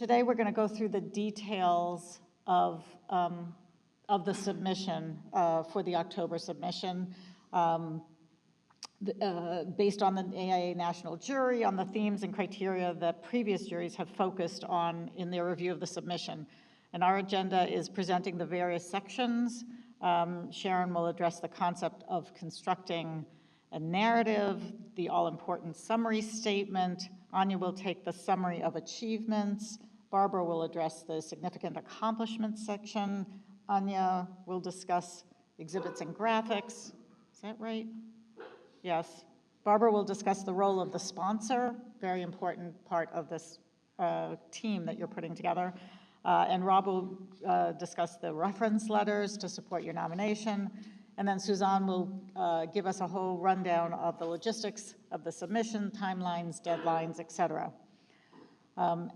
Today we're going to go through the details of the submission for the October submission. Based on the AIA National Jury, on the themes and criteria that previous juries have focused on in their review of the submission. And our agenda is presenting the various sections. Sharon will address the concept of constructing a narrative, the all-important summary statement. Anya will take the summary of achievements. Barbara will address the significant accomplishments section. Anya will discuss exhibits and graphics. Is that right? Yes. Barbara will discuss the role of the sponsor, very important part of this team that you're putting together. And Rob will discuss the reference letters to support your nomination. And then Suzanne will give us a whole rundown of the logistics of the submission, timelines, deadlines, et cetera.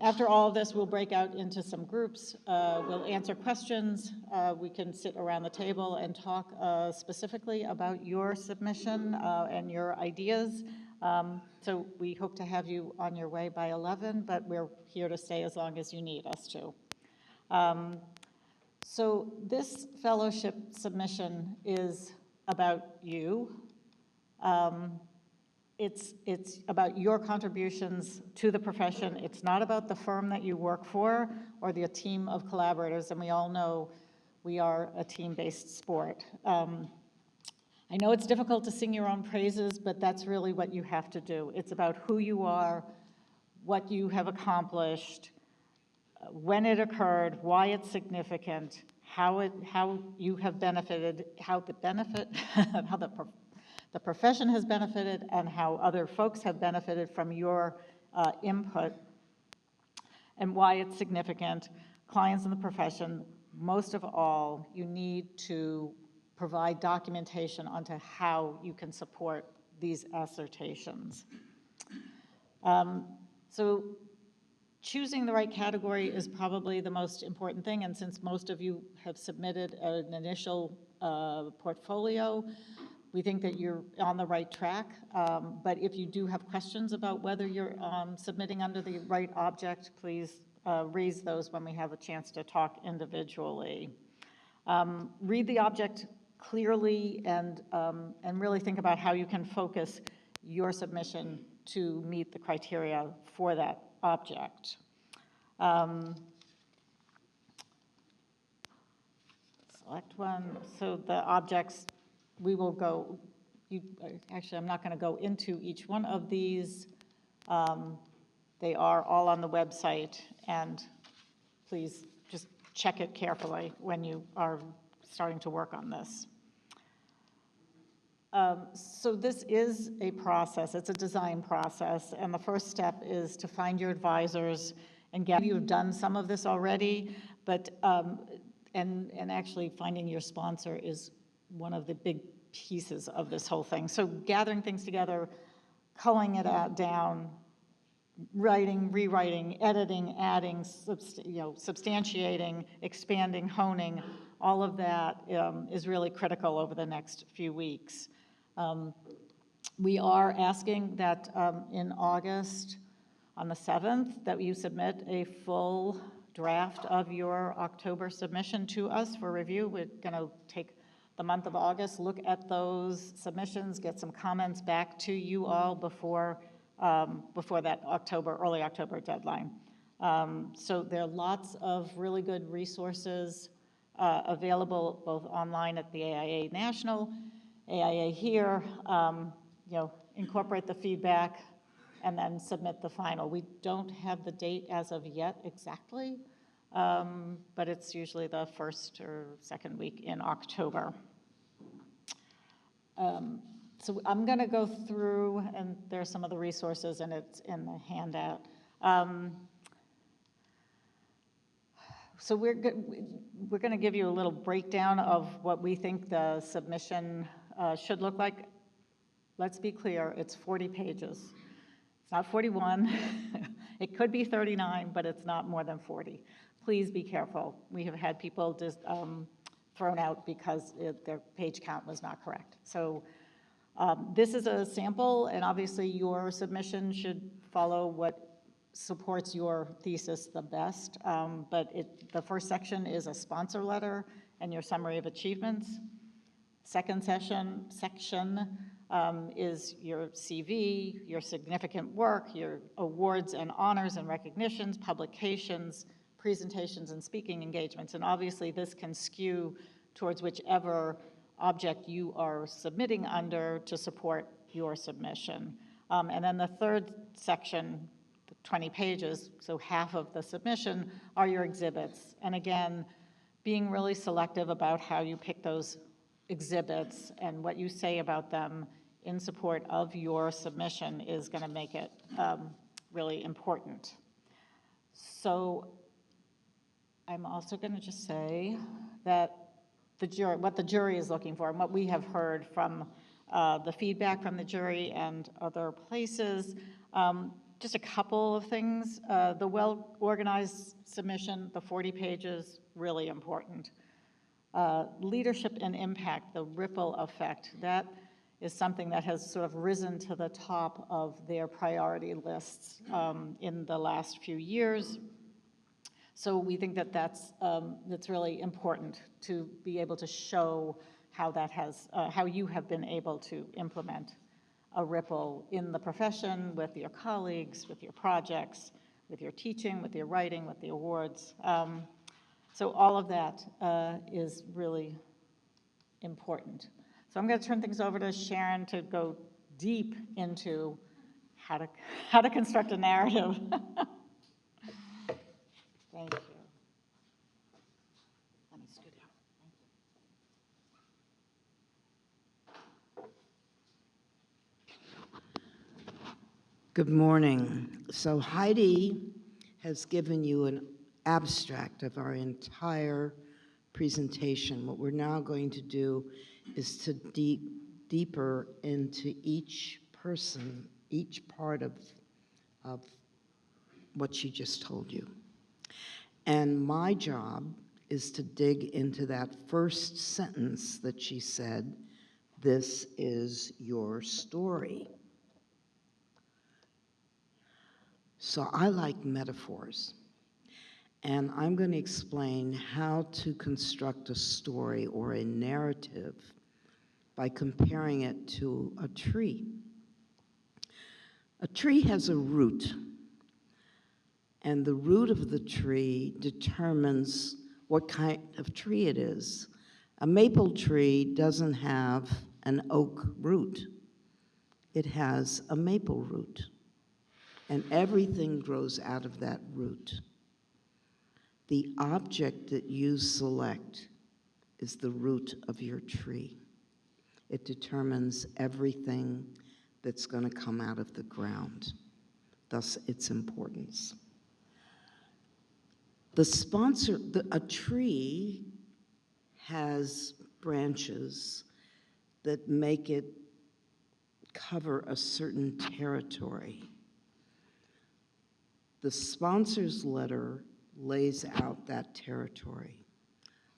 After all of this, we'll break out into some groups. We'll answer questions. We can sit around the table and talk specifically about your submission and your ideas. So we hope to have you on your way by 11, but we're here to stay as long as you need us to. So this fellowship submission is about you. It's about your contributions to the profession. It's not about the firm that you work for or the team of collaborators, and we all know we are a team-based sport. I know it's difficult to sing your own praises, but that's really what you have to do. It's about who you are, what you have accomplished, when it occurred, why it's significant, how you have benefited, how the profession has benefited, and how other folks have benefited from your input, and why it's significant. Clients in the profession, most of all, you need to provide documentation onto how you can support these assertions. So choosing the right category is probably the most important thing, and since most of you have submitted an initial portfolio, we think that you're on the right track, but if you do have questions about whether you're submitting under the right object, please raise those when we have a chance to talk individually. Read the object clearly and really think about how you can focus your submission to meet the criteria for that object. Select one. So the objects, we will go, actually I'm not going to go into each one of these. They are all on the website, and please just check it carefully when you are starting to work on this. So this is a process, it's a design process, and the first step is to find your advisors and get, you've done some of this already, but, and actually finding your sponsor is one of the big pieces of this whole thing. So gathering things together, culling it down, writing, rewriting, editing, adding, substantiating, expanding, honing, all of that is really critical over the next few weeks. We are asking that in August, on the 7th, that you submit a full draft of your October submission to us for review. We're going to take the month of August, look at those submissions, get some comments back to you all before that early October deadline. So there are lots of really good resources available both online at the AIA National, AIA here, incorporate the feedback and then submit the final. We don't have the date as of yet exactly, but it's usually the first or second week in October. So I'm going to go through, and there's some of the resources, and it's in the handout. So we're going to give you a little breakdown of what we think the submission should look like. Let's be clear, it's 40 pages. It's not 41. It could be 39, but it's not more than 40. Please be careful. We have had people just thrown out because their page count was not correct. So this is a sample, and obviously your submission should follow what supports your thesis the best. But the first section is a sponsor letter and your summary of achievements. Second section is your CV, your significant work, your awards and honors and recognitions, publications, presentations, and speaking engagements. And obviously this can skew towards whichever object you are submitting under to support your submission. And then the third section, 20 pages, so half of the submission, are your exhibits. And again, being really selective about how you pick those exhibits and what you say about them in support of your submission is going to make it really important. So I'm also going to just say that what the jury is looking for and what we have heard from the feedback from the jury and other places, just a couple of things. The well-organized submission, the 40 pages, really important. Leadership and impact, the ripple effect, that is something that has sort of risen to the top of their priority lists in the last few years. So we think that that's really important to be able to show how that has, how you have been able to implement a ripple in the profession with your colleagues, with your projects, with your teaching, with your writing, with the awards. So all of that is really important. So I'm going to turn things over to Sharon to go deep into how to construct a narrative. Thank you. Let me scoot out. Good morning. So Heidi has given you an abstract of our entire presentation. What we're now going to do is to dig deeper into each person, each part of what she just told you. And my job is to dig into that first sentence that she said, "This is your story." So I like metaphors. And I'm going to explain how to construct a story or a narrative by comparing it to a tree. A tree has a root, and the root of the tree determines what kind of tree it is. A maple tree doesn't have an oak root. It has a maple root, and everything grows out of that root. The object that you select is the root of your tree. It determines everything that's going to come out of the ground, thus its importance. A tree has branches that make it cover a certain territory. The sponsor's letter lays out that territory,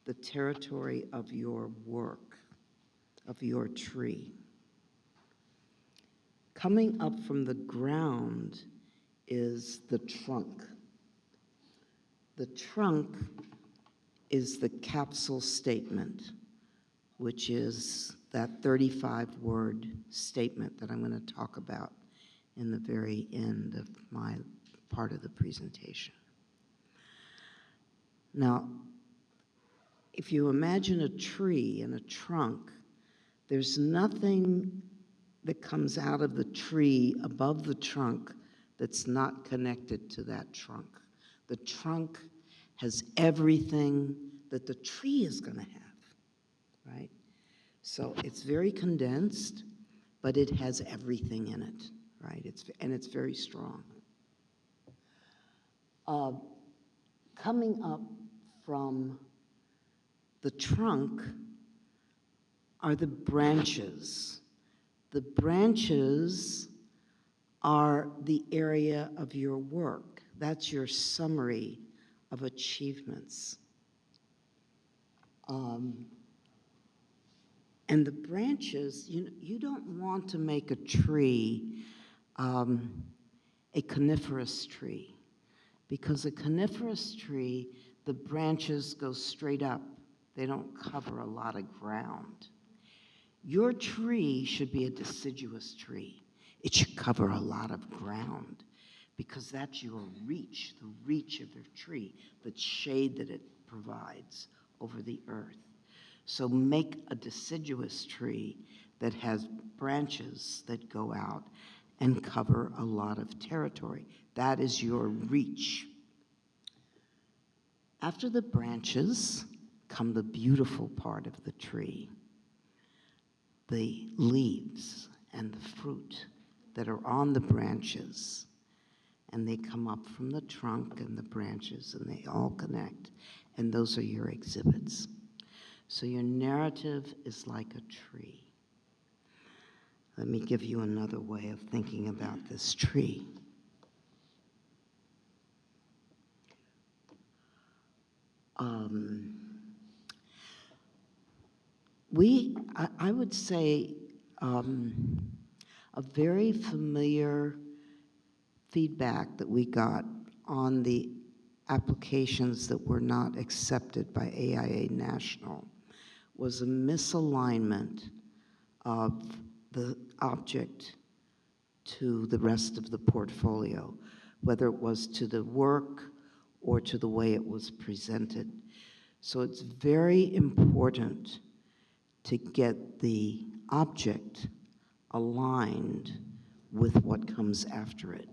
the territory of your work, of your tree. Coming up from the ground is the trunk. The trunk is the capsule statement, which is that 35-word statement that I'm going to talk about in the very end of my part of the presentation. Now, if you imagine a tree and a trunk, there's nothing that comes out of the tree above the trunk that's not connected to that trunk. The trunk has everything that the tree is going to have, right? So it's very condensed, but it has everything in it, right? It's very strong. Coming up from the trunk are the branches. The branches are the area of your work. That's your summary of achievements. And the branches, you don't want to make a tree a coniferous tree, because a coniferous tree, the branches go straight up. They don't cover a lot of ground. Your tree should be a deciduous tree. It should cover a lot of ground, because that's your reach, the reach of your tree, the shade that it provides over the earth. So make a deciduous tree that has branches that go out and cover a lot of territory. That is your reach. After the branches come the beautiful part of the tree, the leaves and the fruit that are on the branches, and they come up from the trunk and the branches, and they all connect, and those are your exhibits. So your narrative is like a tree. Let me give you another way of thinking about this tree. I would say a very familiar feedback that we got on the applications that were not accepted by AIA National was a misalignment of the object to the rest of the portfolio, whether it was to the work or to the way it was presented. So it's very important to get the object aligned with what comes after it.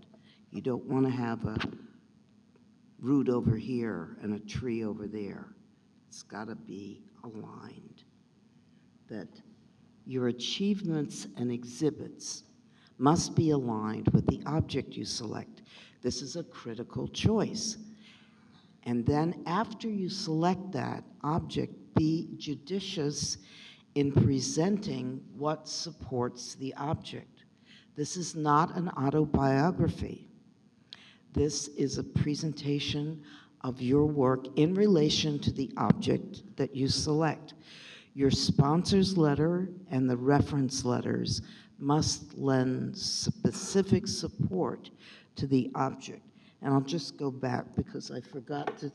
You don't want to have a root over here and a tree over there. It's got to be aligned. That your achievements and exhibits must be aligned with the object you select. This is a critical choice. And then after you select that object, be judicious in presenting what supports the object. This is not an autobiography. This is a presentation of your work in relation to the object that you select. Your sponsor's letter and the reference letters must lend specific support to the object. And I'll just go back because I forgot to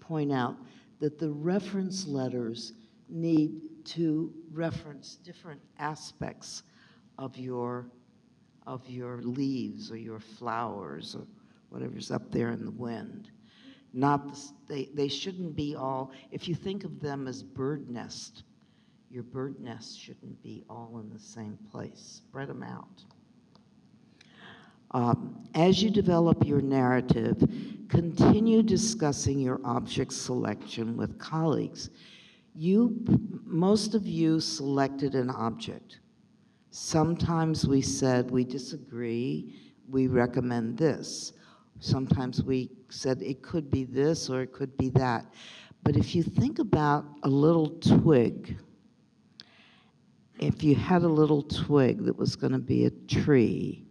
point out that the reference letters need to reference different aspects of your leaves or your flowers or whatever's up there in the wind. They shouldn't be all, if you think of them as bird nest, your bird nest shouldn't be all in the same place. Spread them out. As you develop your narrative, continue discussing your object selection with colleagues. Most of you selected an object. Sometimes we said, we disagree, we recommend this. Sometimes we said it could be this or it could be that. But if you think about a little twig, if you had a little twig that was going to be a tree,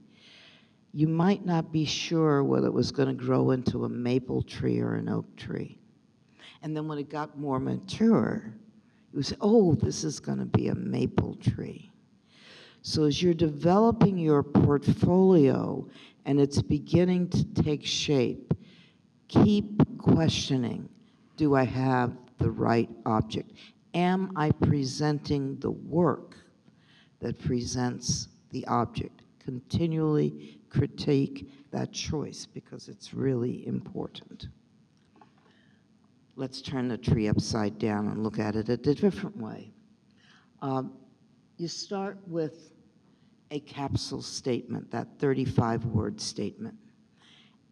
you might not be sure whether it was going to grow into a maple tree or an oak tree. And then when it got more mature, you would say, oh, this is going to be a maple tree. So as you're developing your portfolio and it's beginning to take shape, keep questioning, do I have the right object? Am I presenting the work that presents the object? Continually critique that choice because it's really important. Let's turn the tree upside down and look at it a different way. You start with a capsule statement, that 35-word statement,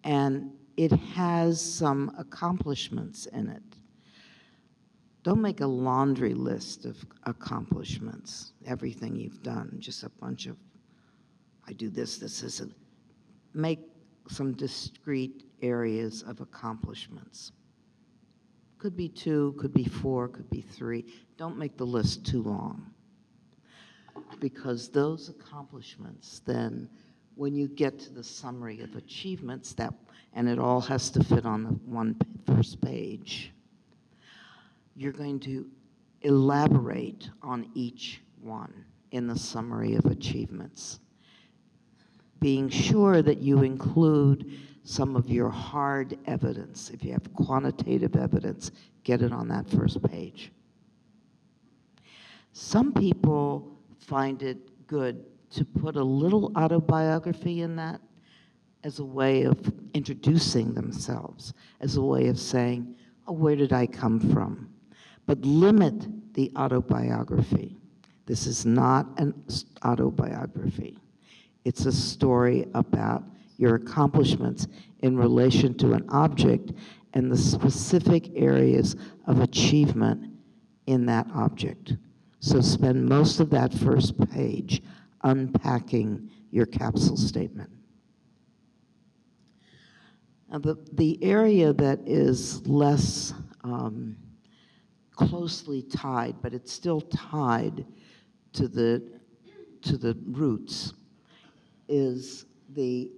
and it has some accomplishments in it. Don't make a laundry list of accomplishments, everything you've done, just a bunch of, I do this, this isn't. Make some discrete areas of accomplishments. Could be 2, could be 4, could be 3. Don't make the list too long. Because those accomplishments, then, when you get to the summary of achievements, and it all has to fit on the first page, you're going to elaborate on each one in the summary of achievements. being sure that you include some of your hard evidence. If you have quantitative evidence, get it on that first page. Some people find it good to put a little autobiography in that as a way of introducing themselves, as a way of saying, oh, where did I come from? But limit the autobiography. This is not an autobiography. It's a story about your accomplishments in relation to an object and the specific areas of achievement in that object. So spend most of that first page unpacking your capsule statement. Now, the area that is less closely tied, but it's still tied to the roots, is the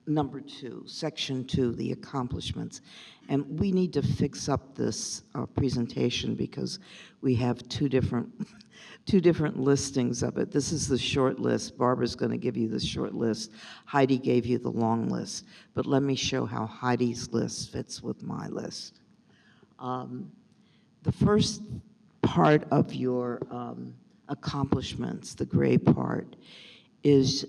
number 2, section 2, the accomplishments. And we need to fix up this presentation because we have two different listings of it. This is the short list. Barbara's going to give you the short list. Heidi gave you the long list. But let me show how Heidi's list fits with my list. The first part of your accomplishments, the gray part, is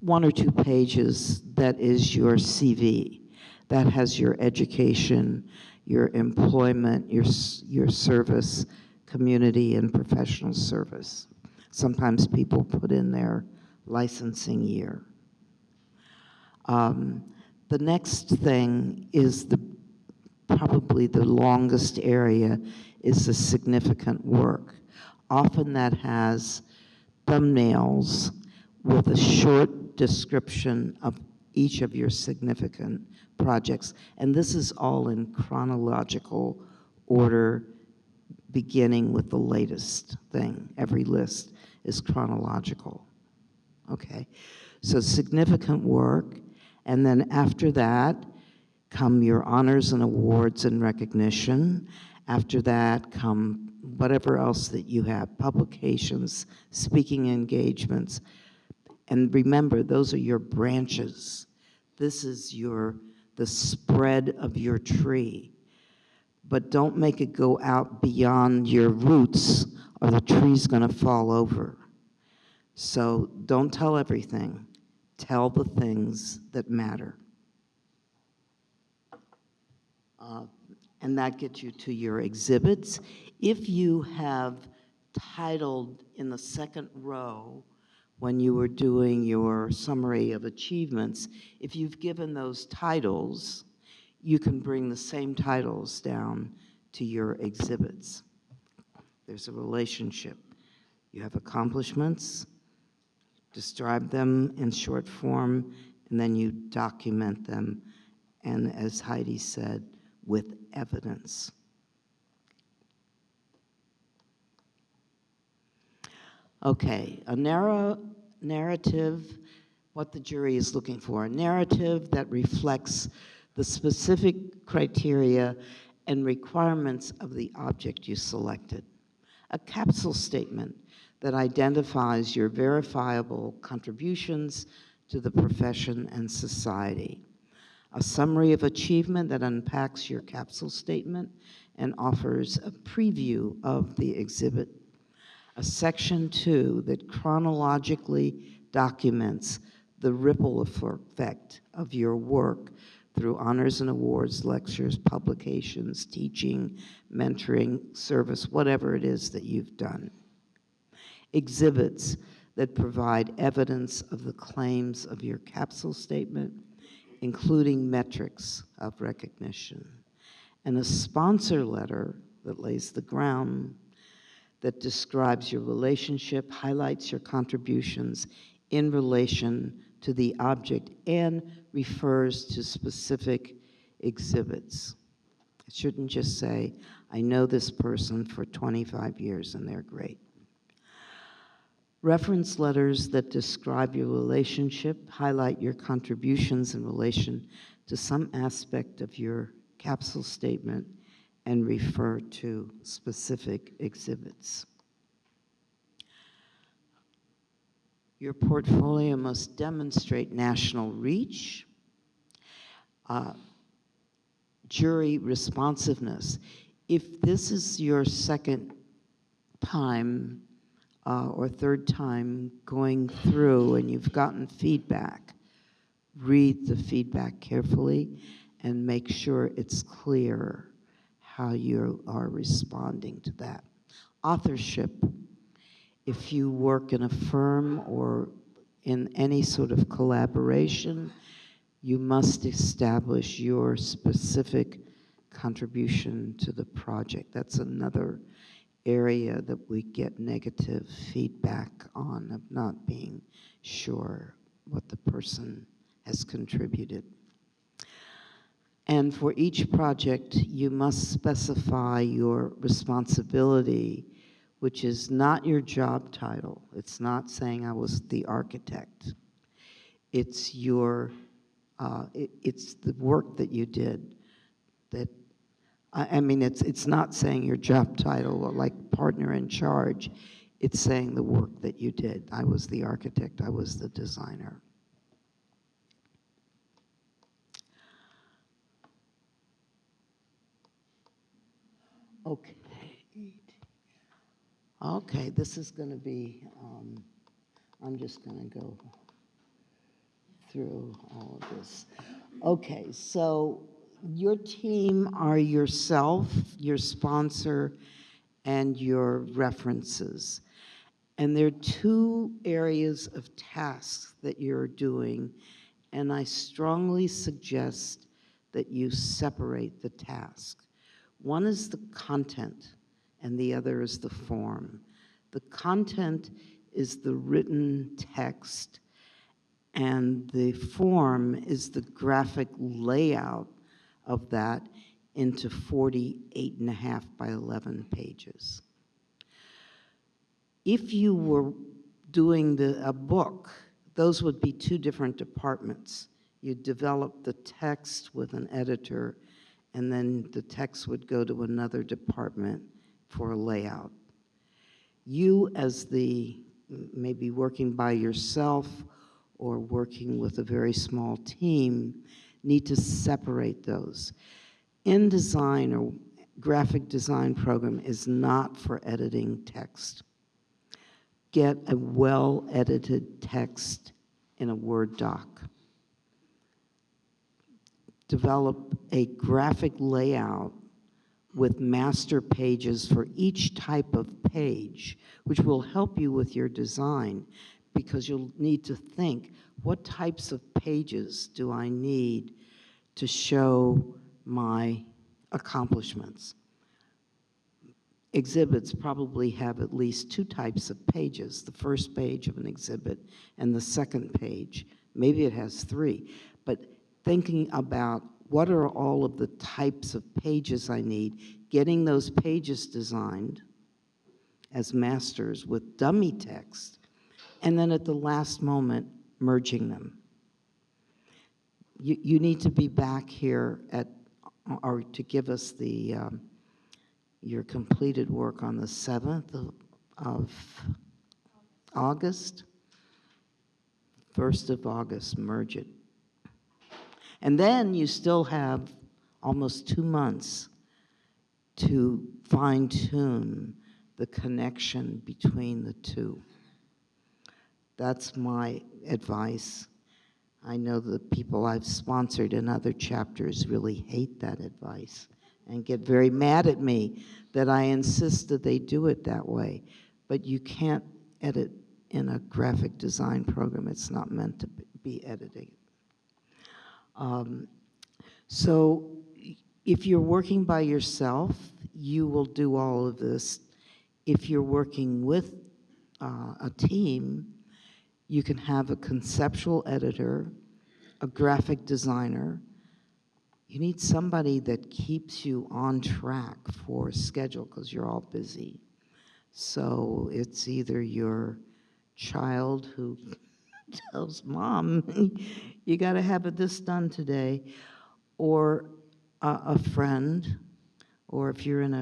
1 or 2 pages that is your CV. That has your education, your employment, your service, community, and professional service. Sometimes people put in their licensing year. The next thing is probably the longest area is the significant work. Often that has thumbnails with a short description of each of your significant projects. And this is all in chronological order, beginning with the latest thing. Every list is chronological. Okay, so significant work, and then after that come your honors and awards and recognition. After that come whatever else that you have, publications, speaking engagements. And remember, those are your branches. This is the spread of your tree. But don't make it go out beyond your roots or the tree's gonna fall over. So don't tell everything. Tell the things that matter. And that gets you to your exhibits. If you have titled in the second row when you were doing your summary of achievements, if you've given those titles, you can bring the same titles down to your exhibits. There's a relationship. You have accomplishments, describe them in short form, and then you document them, and as Heidi said, with evidence. Okay, a narrative, what the jury is looking for, a narrative that reflects the specific criteria and requirements of the object you selected. A capsule statement that identifies your verifiable contributions to the profession and society. A summary of achievement that unpacks your capsule statement and offers a preview of the exhibit. A section 2 that chronologically documents the ripple effect of your work through honors and awards, lectures, publications, teaching, mentoring, service, whatever it is that you've done. Exhibits that provide evidence of the claims of your capsule statement, including metrics of recognition. And a sponsor letter that lays the ground, that describes your relationship, highlights your contributions in relation to the object, and refers to specific exhibits. It shouldn't just say, I know this person for 25 years and they're great. Reference letters that describe your relationship, highlight your contributions in relation to some aspect of your capsule statement, and refer to specific exhibits. Your portfolio must demonstrate national reach, jury responsiveness. If this is your second time or third time going through and you've gotten feedback, read the feedback carefully and make sure it's clear how you are responding to that. Authorship. If you work in a firm or in any sort of collaboration, you must establish your specific contribution to the project. That's another area that we get negative feedback on, of not being sure what the person has contributed. And for each project, you must specify your responsibility, which is not your job title. It's not saying I was the architect. It's your, it's the work that you did. That, I mean, it's not saying your job title or like partner in charge. It's saying the work that you did. I was the architect, I was the designer. Okay. Okay, this is going to be, I'm just going to go through all of this. Okay, so your team are yourself, your sponsor, and your references. And there are two areas of tasks that you're doing, and I strongly suggest that you separate the task. One is the content, and the other is the form. The content is the written text, and the form is the graphic layout of that into 48.5 by 11 pages. If you were doing a book, those would be two different departments. You develop the text with an editor, and then the text would go to another department for a layout. You, as the maybe working by yourself or working with a very small team, need to separate those. InDesign or graphic design program is not for editing text. Get a well-edited text in a Word doc. Develop a graphic layout with master pages for each type of page, which will help you with your design, because you'll need to think, what types of pages do I need to show my accomplishments? Exhibits probably have at least two types of pages, the first page of an exhibit and the second page. Maybe it has three, but thinking about what are all of the types of pages I need, getting those pages designed as masters with dummy text, and then at the last moment, merging them. You need to be back here or to give us your completed work on the 7th of August. 1st of August, merge it. And then you still have almost 2 months to fine-tune the connection between the two. That's my advice. I know the people I've sponsored in other chapters really hate that advice and get very mad at me that I insist that they do it that way. But you can't edit in a graphic design program. It's not meant to be editing. So if you're working by yourself, you will do all of this. If you're working with a team, you can have a conceptual editor, a graphic designer. You need somebody that keeps you on track for schedule, because you're all busy. So it's either your child who tells mom, you got to have this done today, or a friend, or if you're in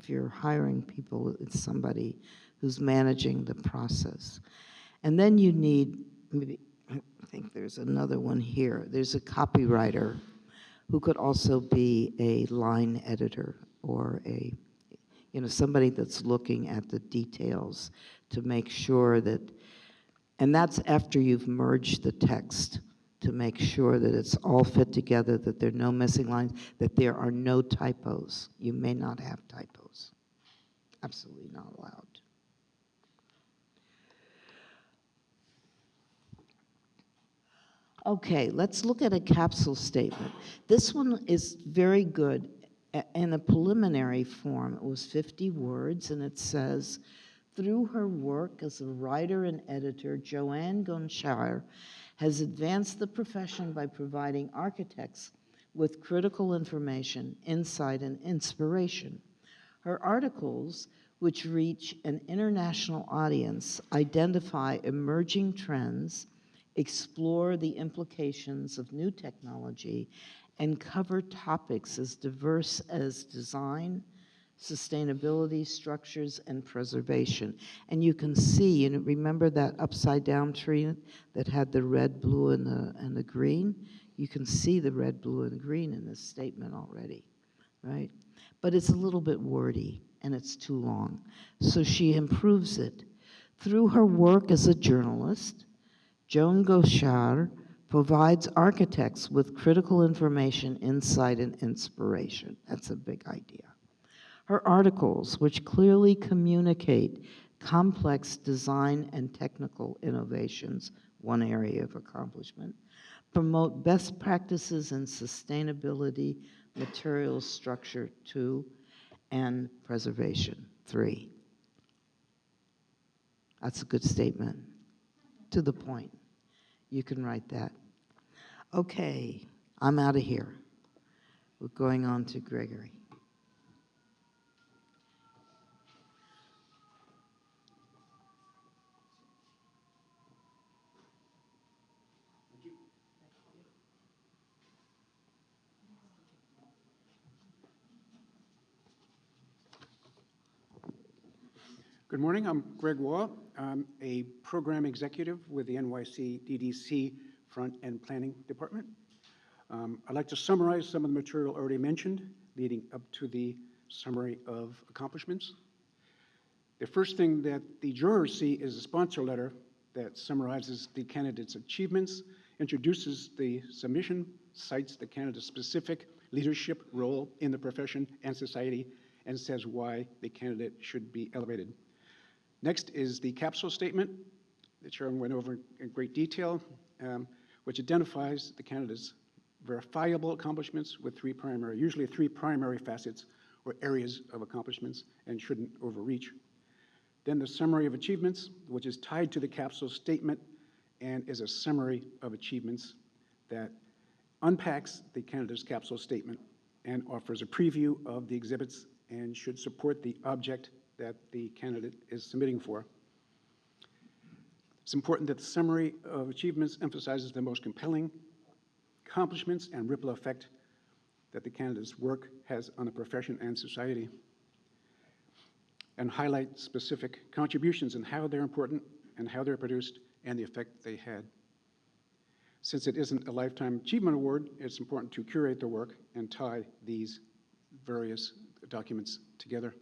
if you're hiring people, it's somebody who's managing the process. And then you need, maybe, I think there's another one here. There's a copywriter who could also be a line editor or a, somebody that's looking at the details to make sure that, and that's after you've merged the text, to make sure that it's all fit together, that there are no missing lines, that there are no typos. You may not have typos. Absolutely not allowed. Okay, let's look at a capsule statement. This one is very good. In a preliminary form, it was 50 words, and it says, through her work as a writer and editor, Joanne Gonchar has advanced the profession by providing architects with critical information, insight, and inspiration. Her articles, which reach an international audience, identify emerging trends, explore the implications of new technology, and cover topics as diverse as design, sustainability, structures, and preservation. And you can see, remember that upside down tree that had the red, blue, and the green? You can see the red, blue, and the green in this statement already, right? But it's a little bit wordy, and it's too long. So she improves it. Through her work as a journalist, Joan Gauchard provides architects with critical information, insight, and inspiration. That's a big idea. Her articles, which clearly communicate complex design and technical innovations, one area of accomplishment, promote best practices in sustainability, materials structure, 2, and preservation, 3. That's a good statement. To the point. You can write that. Okay, I'm out of here. We're going on to Gregory. Good morning, I'm Greg Waugh. I'm a program executive with the NYC DDC Front End Planning Department. I'd like to summarize some of the material already mentioned, leading up to the summary of accomplishments. The first thing that the jurors see is a sponsor letter that summarizes the candidate's achievements, introduces the submission, cites the candidate's specific leadership role in the profession and society, and says why the candidate should be elevated. Next is the capsule statement that Sharon went over in great detail, which identifies the candidate's verifiable accomplishments with usually three primary facets or areas of accomplishments and shouldn't overreach. Then the summary of achievements, which is tied to the capsule statement and is a summary of achievements that unpacks the candidate's capsule statement and offers a preview of the exhibits and should support the object that the candidate is submitting for. It's important that the summary of achievements emphasizes the most compelling accomplishments and ripple effect that the candidate's work has on the profession and society, and highlight specific contributions and how they're important and how they're produced and the effect they had. Since it isn't a Lifetime Achievement Award, it's important to curate the work and tie these various documents together.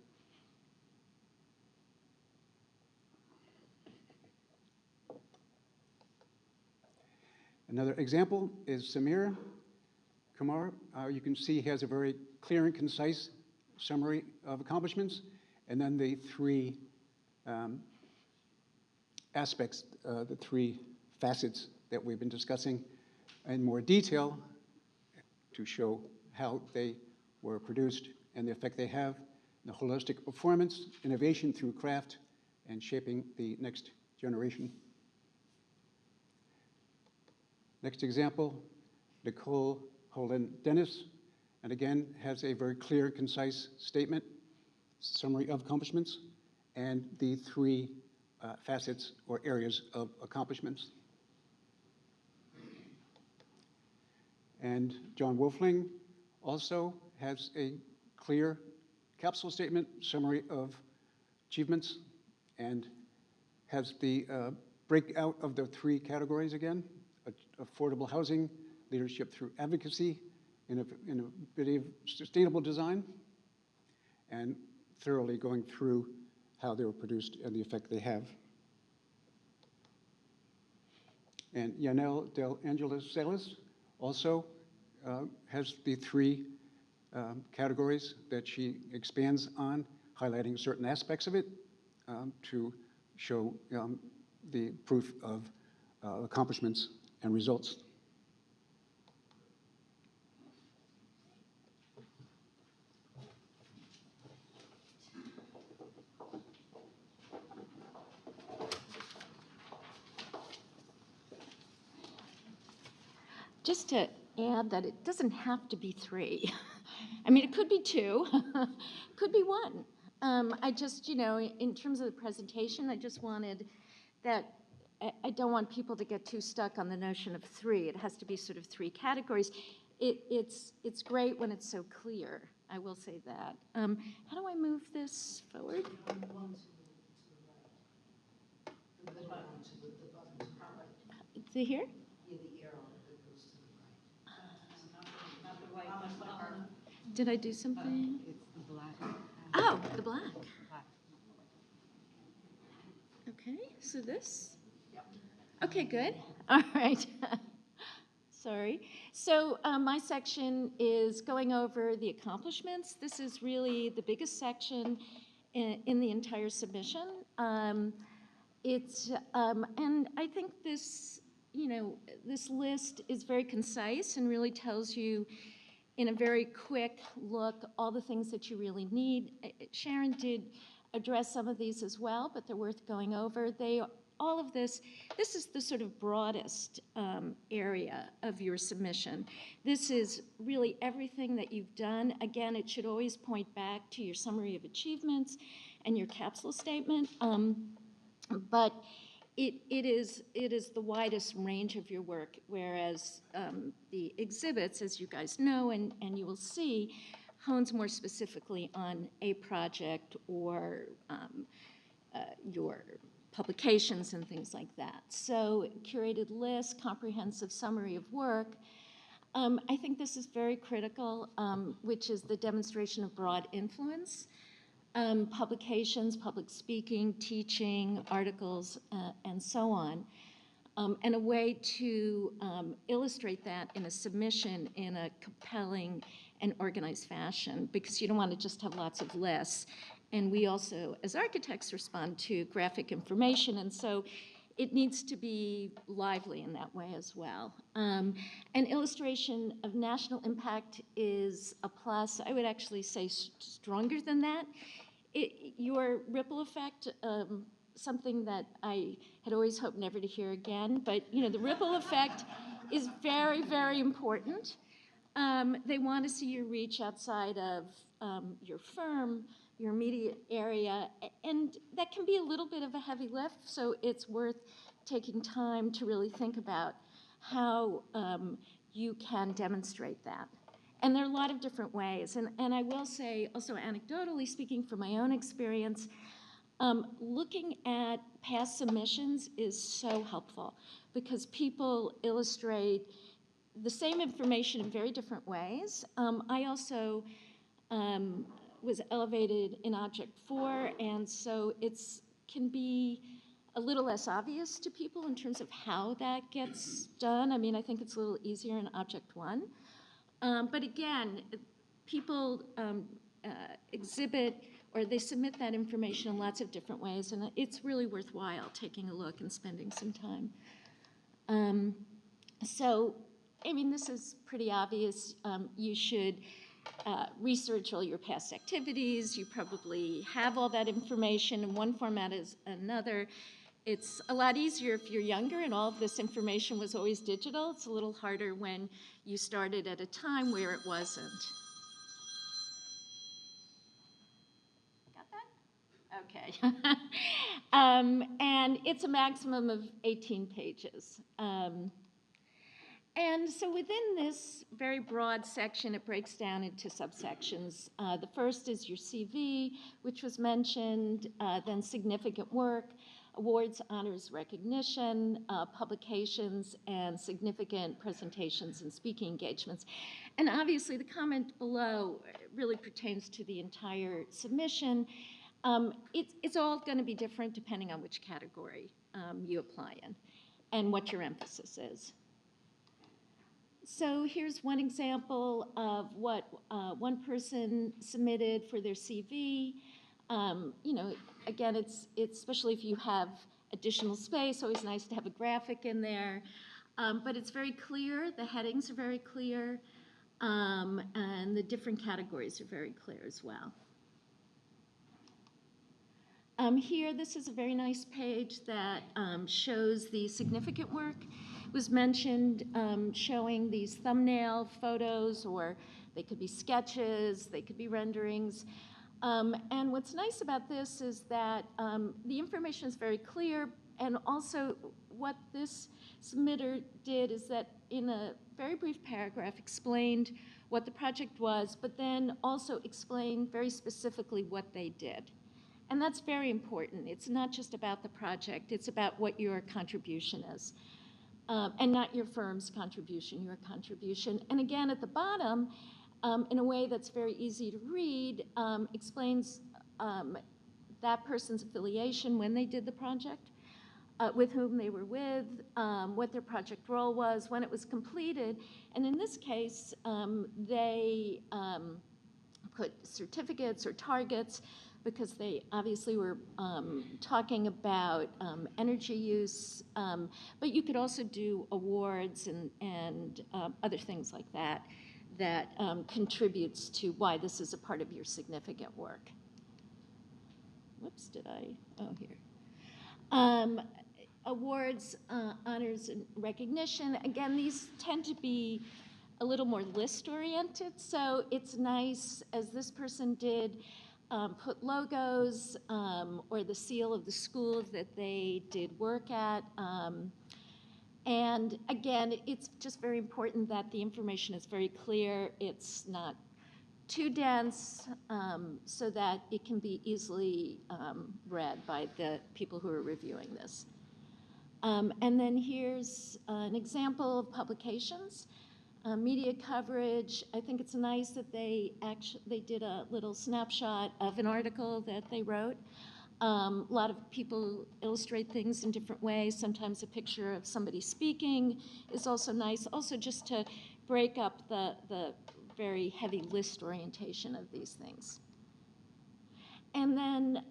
Another example is Samir Kumar. You can see he has a very clear and concise summary of accomplishments, and then the three aspects, the three facets that we've been discussing in more detail to show how they were produced and the effect they have, the holistic performance, innovation through craft, and shaping the next generation. Next example, Nicole Holden-Dennis, and again, has a very clear, concise statement, summary of accomplishments, and the three facets or areas of accomplishments. And John Wolfling also has a clear capsule statement, summary of achievements, and has the breakout of the 3 categories again: affordable housing, leadership through advocacy, innovative sustainable design, and thoroughly going through how they were produced and the effect they have. And Yanel Del Angeles Salas also has the 3 categories that she expands on, highlighting certain aspects of it to show the proof of accomplishments and results. Just to add that it doesn't have to be 3. I mean, it could be 2, could be 1. I just, in terms of the presentation, I just wanted that, I don't want people to get too stuck on the notion of 3. It has to be sort of 3 categories. It's great when it's so clear, I will say that. How do I move this forward? Is it here? Did I do something? It's the black. Oh, the black. Okay, so this? Okay, good. All right. Sorry. So my section is going over the accomplishments. This is really the biggest section in the entire submission. And I think this, this list is very concise and really tells you in a very quick look all the things that you really need. Sharon did address some of these as well, but they're worth going over. All of this is the sort of broadest area of your submission. This is really everything that you've done. Again, it should always point back to your summary of achievements and your capsule statement. But it is the widest range of your work, whereas the exhibits, as you guys know and you will see, hones more specifically on a project or your publications and things like that. So curated list, comprehensive summary of work. I think this is very critical, which is the demonstration of broad influence. Publications, public speaking, teaching, articles, and so on. And a way to illustrate that in a submission in a compelling and organized fashion, because you don't want to just have lots of lists. And we also, as architects, respond to graphic information, and so it needs to be lively in that way as well. An illustration of national impact is a plus. I would actually say stronger than that. Your ripple effect, something that I had always hoped never to hear again, but the ripple effect is very, very important. They want to see you reach outside of your firm, your immediate area, and that can be a little bit of a heavy lift, so it's worth taking time to really think about how you can demonstrate that. And there are a lot of different ways, and I will say, also anecdotally speaking from my own experience, looking at past submissions is so helpful because people illustrate the same information in very different ways. I also was elevated in Object 4, and so it can be a little less obvious to people in terms of how that gets done. I mean, I think it's a little easier in Object 1. But again, people exhibit or they submit that information in lots of different ways, and it's really worthwhile taking a look and spending some time. So, I mean, this is pretty obvious. You should research all your past activities. You probably have all that information in one format as another. It's a lot easier if you're younger and all of this information was always digital. It's a little harder when you started at a time where it wasn't. Got that? Okay. And it's a maximum of 18 pages. And so within this very broad section, it breaks down into subsections. The first is your CV, which was mentioned, then significant work, awards, honors, recognition, publications, and significant presentations and speaking engagements. And obviously, the comment below really pertains to the entire submission. It's all going to be different depending on which category you apply in and what your emphasis is. So here's one example of what one person submitted for their CV. You know, again, it's especially if you have additional space, always nice to have a graphic in there. But it's very clear, the headings are very clear, and the different categories are very clear as well. Here, this is a very nice page that shows the significant work. It was mentioned showing these thumbnail photos, or they could be sketches, they could be renderings. And what's nice about this is that the information is very clear, and also what this submitter did is that in a very brief paragraph explained what the project was, but then also explained very specifically what they did. And that's very important. It's not just about the project, it's about what your contribution is. And not your firm's contribution, your contribution. And again, at the bottom, in a way that's very easy to read, explains that person's affiliation when they did the project, with whom they were with, what their project role was, when it was completed. And in this case, they put certificates or targets, because they obviously were talking about energy use, but you could also do awards and other things like that that contributes to why this is a part of your significant work. Whoops, did I? Oh, here. Awards, honors, and recognition. Again, these tend to be a little more list-oriented, so it's nice, as this person did, put logos or the seal of the school that they did work at. And again, it's just very important that the information is very clear. It's not too dense, so that it can be easily read by the people who are reviewing this. And then here's an example of publications. Media coverage. I think it's nice that they did a little snapshot of an article that they wrote. A lot of people illustrate things in different ways. Sometimes a picture of somebody speaking is also nice. Also, just to break up the very heavy list orientation of these things. And then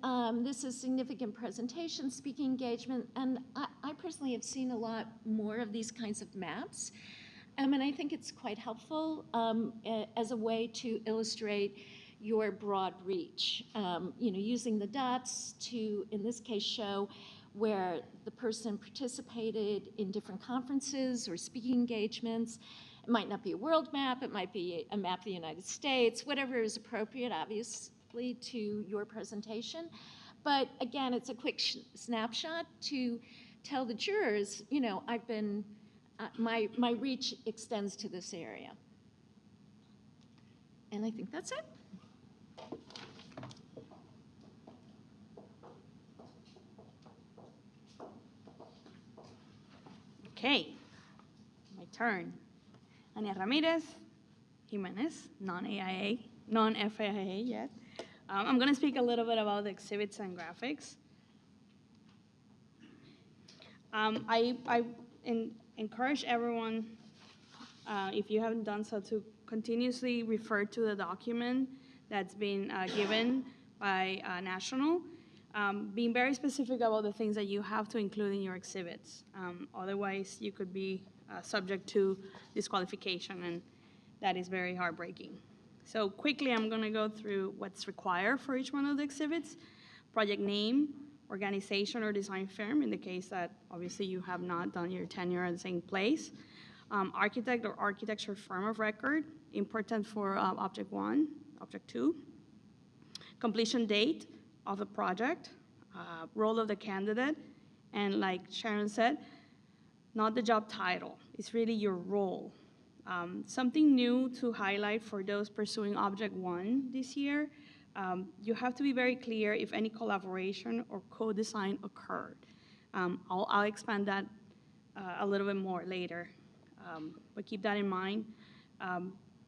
this is significant presentation, speaking engagement, and I personally have seen a lot more of these kinds of maps. And I think it's quite helpful as a way to illustrate your broad reach. You know, using the dots to, in this case, show where the person participated in different conferences or speaking engagements. It might not be a world map, it might be a map of the United States, whatever is appropriate, obviously, to your presentation. But again, it's a quick snapshot to tell the jurors, you know, I've been, my reach extends to this area. And I think that's it. Okay, my turn. Ania Ramirez, Jimenez, non-AIA, non-FAIA yet. I'm going to speak a little bit about the exhibits and graphics. I encourage everyone, if you haven't done so, to continuously refer to the document that's been given by National, being very specific about the things that you have to include in your exhibits. Otherwise, you could be subject to disqualification, and that is very heartbreaking. So quickly, I'm going to go through what's required for each one of the exhibits: project name, organization or design firm, in the case that obviously you have not done your tenure at the same place, architect or architecture firm of record, important for object 1, object 2, completion date of the project, role of the candidate, and like Sharon said, not the job title. is really your role. Something new to highlight for those pursuing Object 1 this year, you have to be very clear if any collaboration or co-design occurred. I'll expand that a little bit more later, but keep that in mind.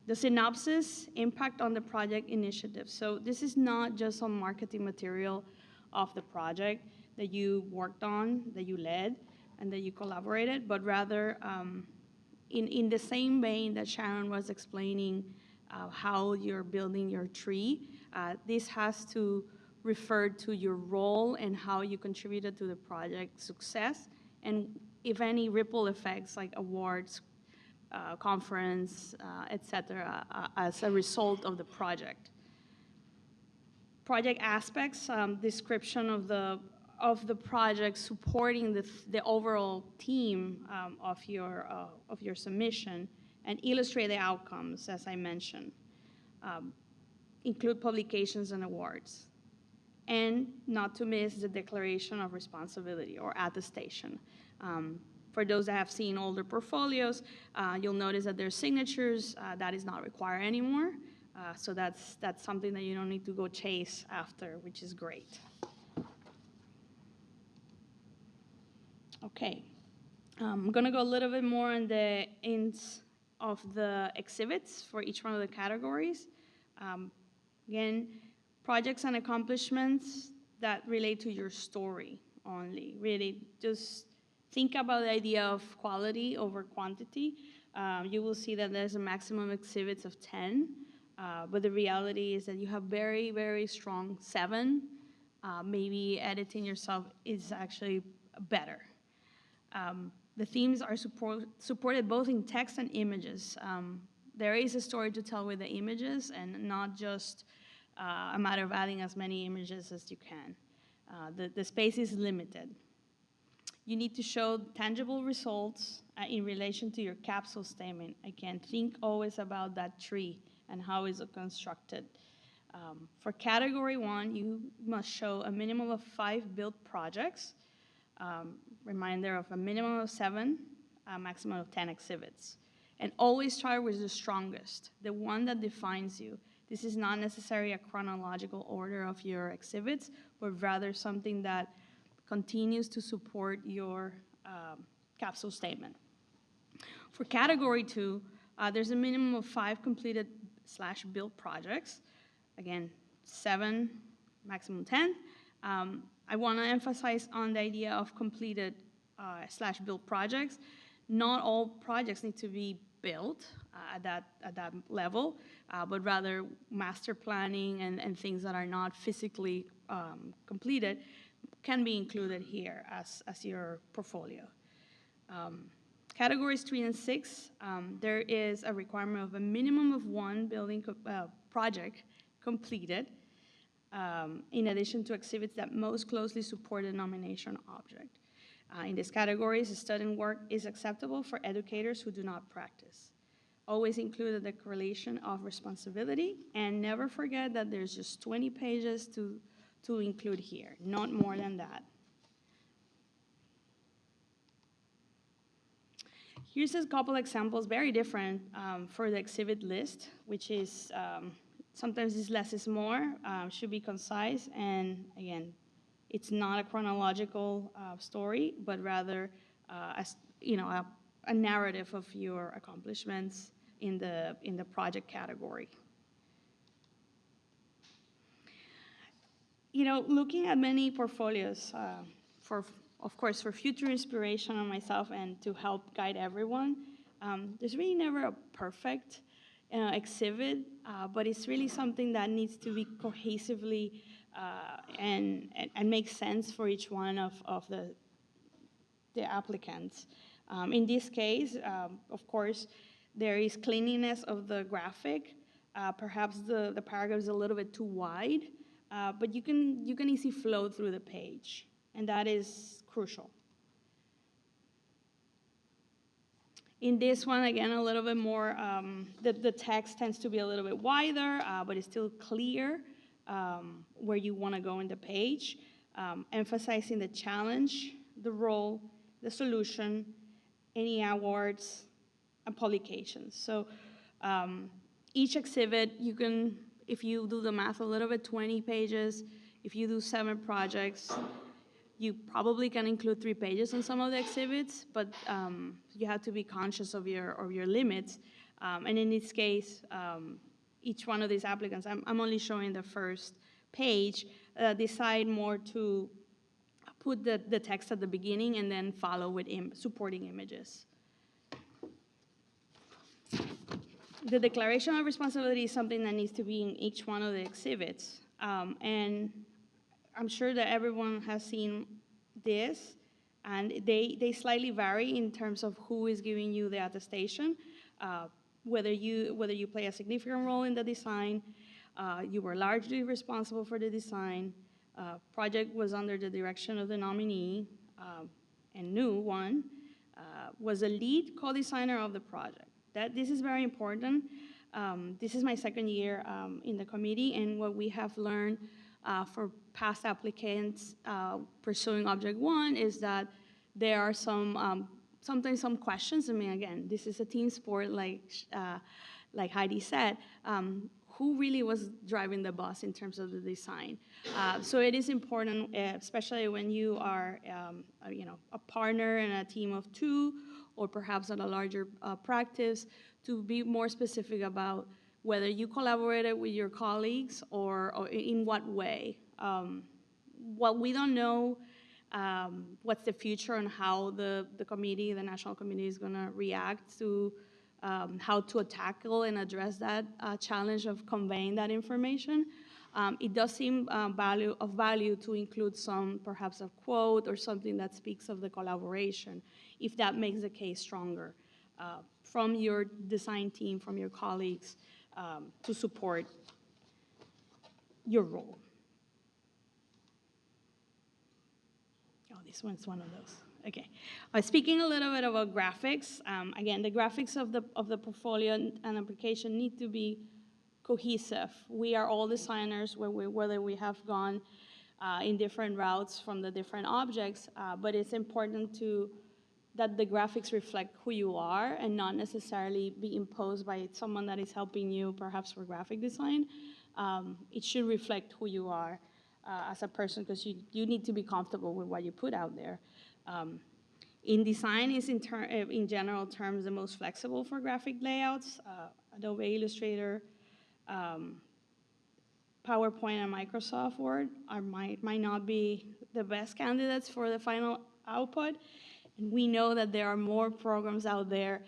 The synopsis, impact on the project initiative. So this is not just some marketing material of the project that you worked on, that you led, and that you collaborated, but rather in the same vein that Sharon was explaining how you're building your tree, this has to refer to your role and how you contributed to the project success, and if any ripple effects like awards, conference, etc., as a result of the project. Project aspects, description of the project supporting the overall theme of your submission, and illustrate the outcomes, as I mentioned. Include publications and awards. And not to miss the declaration of responsibility or attestation. For those that have seen older portfolios, you'll notice that there's signatures. That is not required anymore. So that's something that you don't need to go chase after, which is great. Okay. I'm going to go a little bit more on the ins of the exhibits for each one of the categories. Again, projects and accomplishments that relate to your story only. Really, just think about the idea of quality over quantity. You will see that there's a maximum exhibits of 10, but the reality is that you have very, very strong 7. Maybe editing yourself is actually better. The themes are supported both in text and images. There is a story to tell with the images and not just a matter of adding as many images as you can. The space is limited. You need to show tangible results in relation to your capsule statement. Again, think always about that tree and how is it constructed. For category 1, you must show a minimum of 5 built projects, reminder of a minimum of 7, a maximum of 10 exhibits. And always start with the strongest, the one that defines you. This is not necessarily a chronological order of your exhibits, but rather something that continues to support your capsule statement. For category 2, there's a minimum of 5 completed / built projects. Again, 7, maximum 10. I want to emphasize on the idea of completed / built projects. Not all projects need to be built at that level, but rather master planning and things that are not physically completed can be included here as your portfolio. Categories 3 and 6, there is a requirement of a minimum of 1 building project completed, in addition to exhibits that most closely support the nomination object. In these categories, student work is acceptable for educators who do not practice. Always include a declaration of responsibility, and never forget that there's just 20 pages to include here, not more than that. Here's a couple examples, very different for the exhibit list, which is sometimes is less is more, should be concise, and again, it's not a chronological story, but rather a narrative of your accomplishments in the project category. Looking at many portfolios, of course, for future inspiration on myself and to help guide everyone, there's really never a perfect exhibit, but it's really something that needs to be cohesively and make sense for each one of the applicants. In this case, of course, there is cleanliness of the graphic. Perhaps the paragraph is a little bit too wide, but you can easily flow through the page, and that is crucial. In this one, again, a little bit more, the text tends to be a little bit wider, but it's still clear where you want to go in the page, emphasizing the challenge, the role, the solution, any awards, and publications. So each exhibit, you can, if you do the math a little bit, 20 pages. If you do 7 projects, you probably can include 3 pages on some of the exhibits, but you have to be conscious of your limits. And in this case, each one of these applicants, I'm only showing the first page, decide more to put the text at the beginning and then follow with supporting images. The declaration of responsibility is something that needs to be in each one of the exhibits. And I'm sure that everyone has seen this, and they slightly vary in terms of who is giving you the attestation, whether you play a significant role in the design, you were largely responsible for the design, project was under the direction of the nominee, and new one, was a lead co-designer of the project. This is very important. This is my second year in the committee, and what we have learned for past applicants pursuing Object 1 is that there are sometimes some questions. I mean, again, this is a team sport, like Heidi said. Who really was driving the bus in terms of the design? So it is important, especially when you are, a partner in a team of 2, or perhaps at a larger practice, to be more specific about whether you collaborated with your colleagues or in what way. What we don't know, what's the future and how the committee, the national committee, is going to react to how to tackle and address that challenge of conveying that information. It does seem of value to include perhaps a quote or something that speaks of the collaboration, if that makes the case stronger, from your design team, from your colleagues, to support your role. Oh, this one's one of those. Okay. Speaking a little bit about graphics, again, the graphics of the portfolio and application need to be cohesive. We are all designers, whether we have gone in different routes from the different objects, but it's important that the graphics reflect who you are and not necessarily be imposed by someone that is helping you, perhaps for graphic design. It should reflect who you are as a person, because you need to be comfortable with what you put out there. InDesign is, in general terms, the most flexible for graphic layouts. Adobe Illustrator, PowerPoint, and Microsoft Word might not be the best candidates for the final output. And we know that there are more programs out there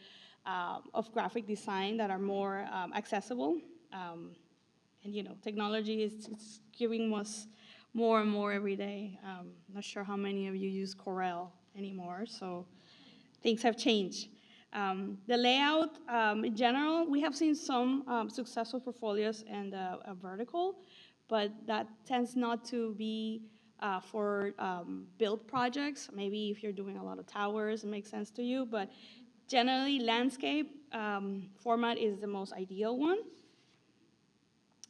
of graphic design that are more accessible. And technology is giving us more and more every day. Not sure how many of you use Corel anymore, so things have changed. The layout, in general, we have seen some successful portfolios and a vertical, but that tends not to be for build projects. Maybe if you're doing a lot of towers, it makes sense to you, but generally landscape format is the most ideal one.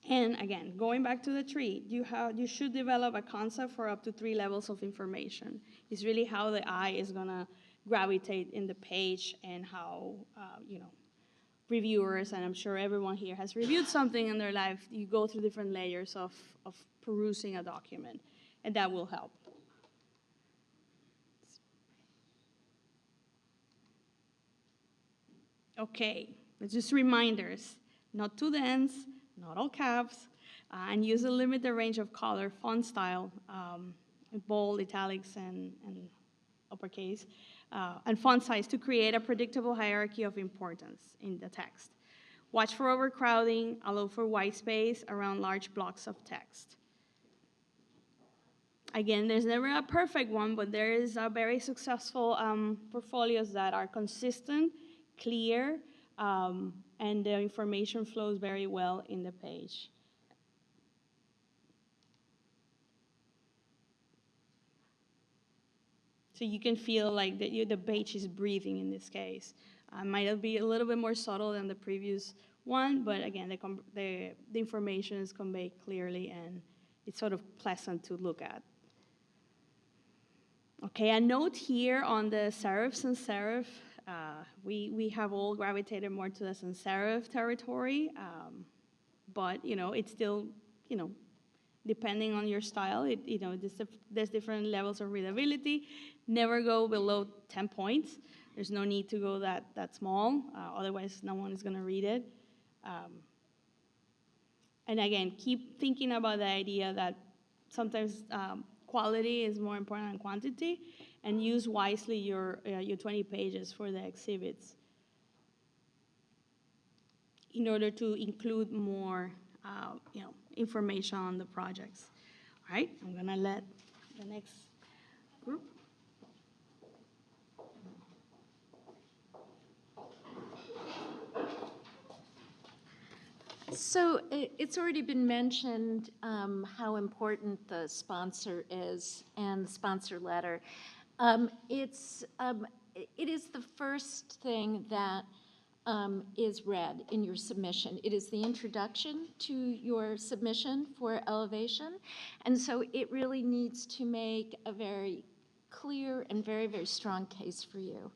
And again, going back to the tree, you should develop a concept for up to 3 levels of information. It's really how the eye is gonna gravitate in the page, and how, reviewers, and I'm sure everyone here has reviewed something in their life, you go through different layers of perusing a document, and that will help. Okay, just reminders, not too dense, not all caps, and use a limited range of color, font style, bold, italics, and uppercase, and font size to create a predictable hierarchy of importance in the text. Watch for overcrowding, allow for white space around large blocks of text. Again, there's never a perfect one, but there is a very successful portfolios that are consistent, clear, and the information flows very well in the page. So you can feel like the page is breathing in this case. Might be a little bit more subtle than the previous one, but again, the information is conveyed clearly, and it's sort of pleasant to look at. Okay, a note here on the serifs and serif We have all gravitated more to the sans serif territory, but, you know, it's still, you know, depending on your style, there's different levels of readability. Never go below 10 points. There's no need to go that small, otherwise no one is going to read it. And again, keep thinking about the idea that sometimes quality is more important than quantity, and use wisely your 20 pages for the exhibits in order to include more information on the projects. All right, I'm gonna let the next group. So it's already been mentioned how important the sponsor is and the sponsor letter. It is the first thing that is read in your submission. It is the introduction to your submission for elevation, and so it really needs to make a very clear and very, very strong case for you.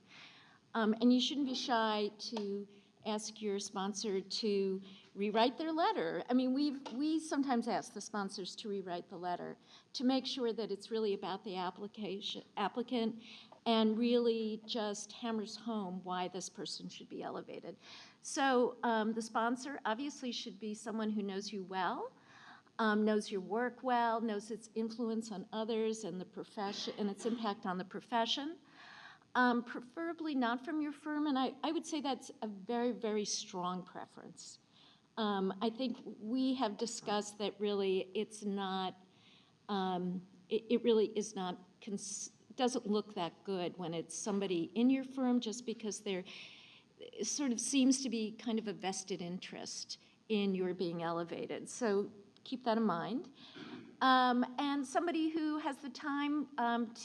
And you shouldn't be shy to ask your sponsor to rewrite their letter. I mean, we sometimes ask the sponsors to rewrite the letter to make sure that it's really about the applicant and really just hammers home why this person should be elevated. So the sponsor obviously should be someone who knows you well, knows your work well, knows its influence on others and the profession and its impact on the profession. Preferably not from your firm, and I would say that's a very, very strong preference. I think we have discussed that really it's not, it really is not, doesn't look that good when it's somebody in your firm just because there sort of seems to be kind of a vested interest in your being elevated. So keep that in mind. And somebody who has the time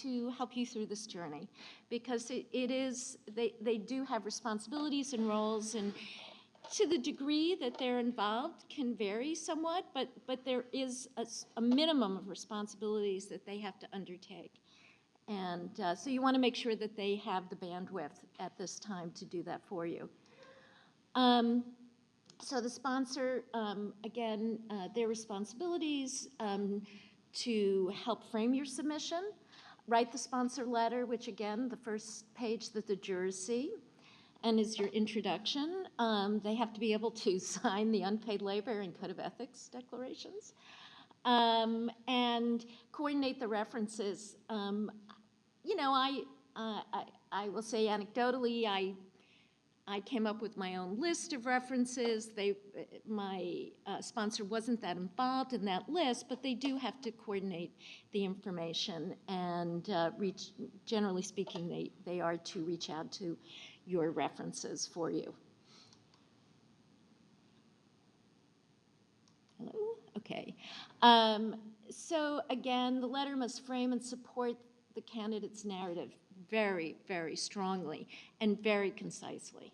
to help you through this journey, because they do have responsibilities and roles, and to the degree that they're involved can vary somewhat, but there is a minimum of responsibilities that they have to undertake. And so you want to make sure that they have the bandwidth at this time to do that for you. So the sponsor, again, their responsibilities to help frame your submission, write the sponsor letter, which again, the first page that the jurors see, and is your introduction. They have to be able to sign the unpaid labor and code of ethics declarations, and coordinate the references. You know, I will say anecdotally, I came up with my own list of references. My sponsor wasn't that involved in that list, but they do have to coordinate the information and generally speaking, they are to reach out to your references for you. Hello? Okay. So again, the letter must frame and support the candidate's narrative very, very strongly and very concisely.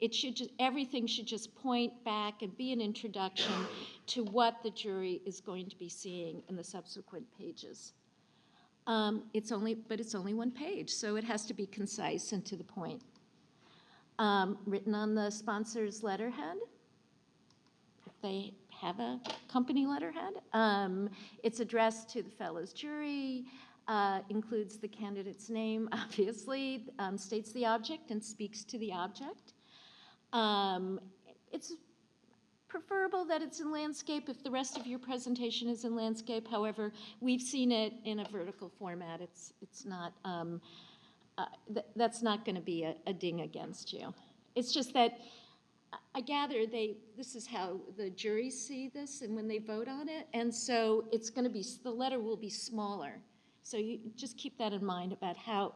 It should just, everything should just point back and be an introduction to what the jury is going to be seeing in the subsequent pages. It's only one page, so it has to be concise and to the point. Written on the sponsor's letterhead, if they have a company letterhead. It's addressed to the Fellows jury, includes the candidate's name, obviously, states the object and speaks to the object. It's preferable that it's in landscape if the rest of your presentation is in landscape. However, we've seen it in a vertical format. It's not, that's not going to be a ding against you. It's just that I gather this is how the juries see this and when they vote on it, and so it's going to be, the letter will be smaller. So you just keep that in mind about how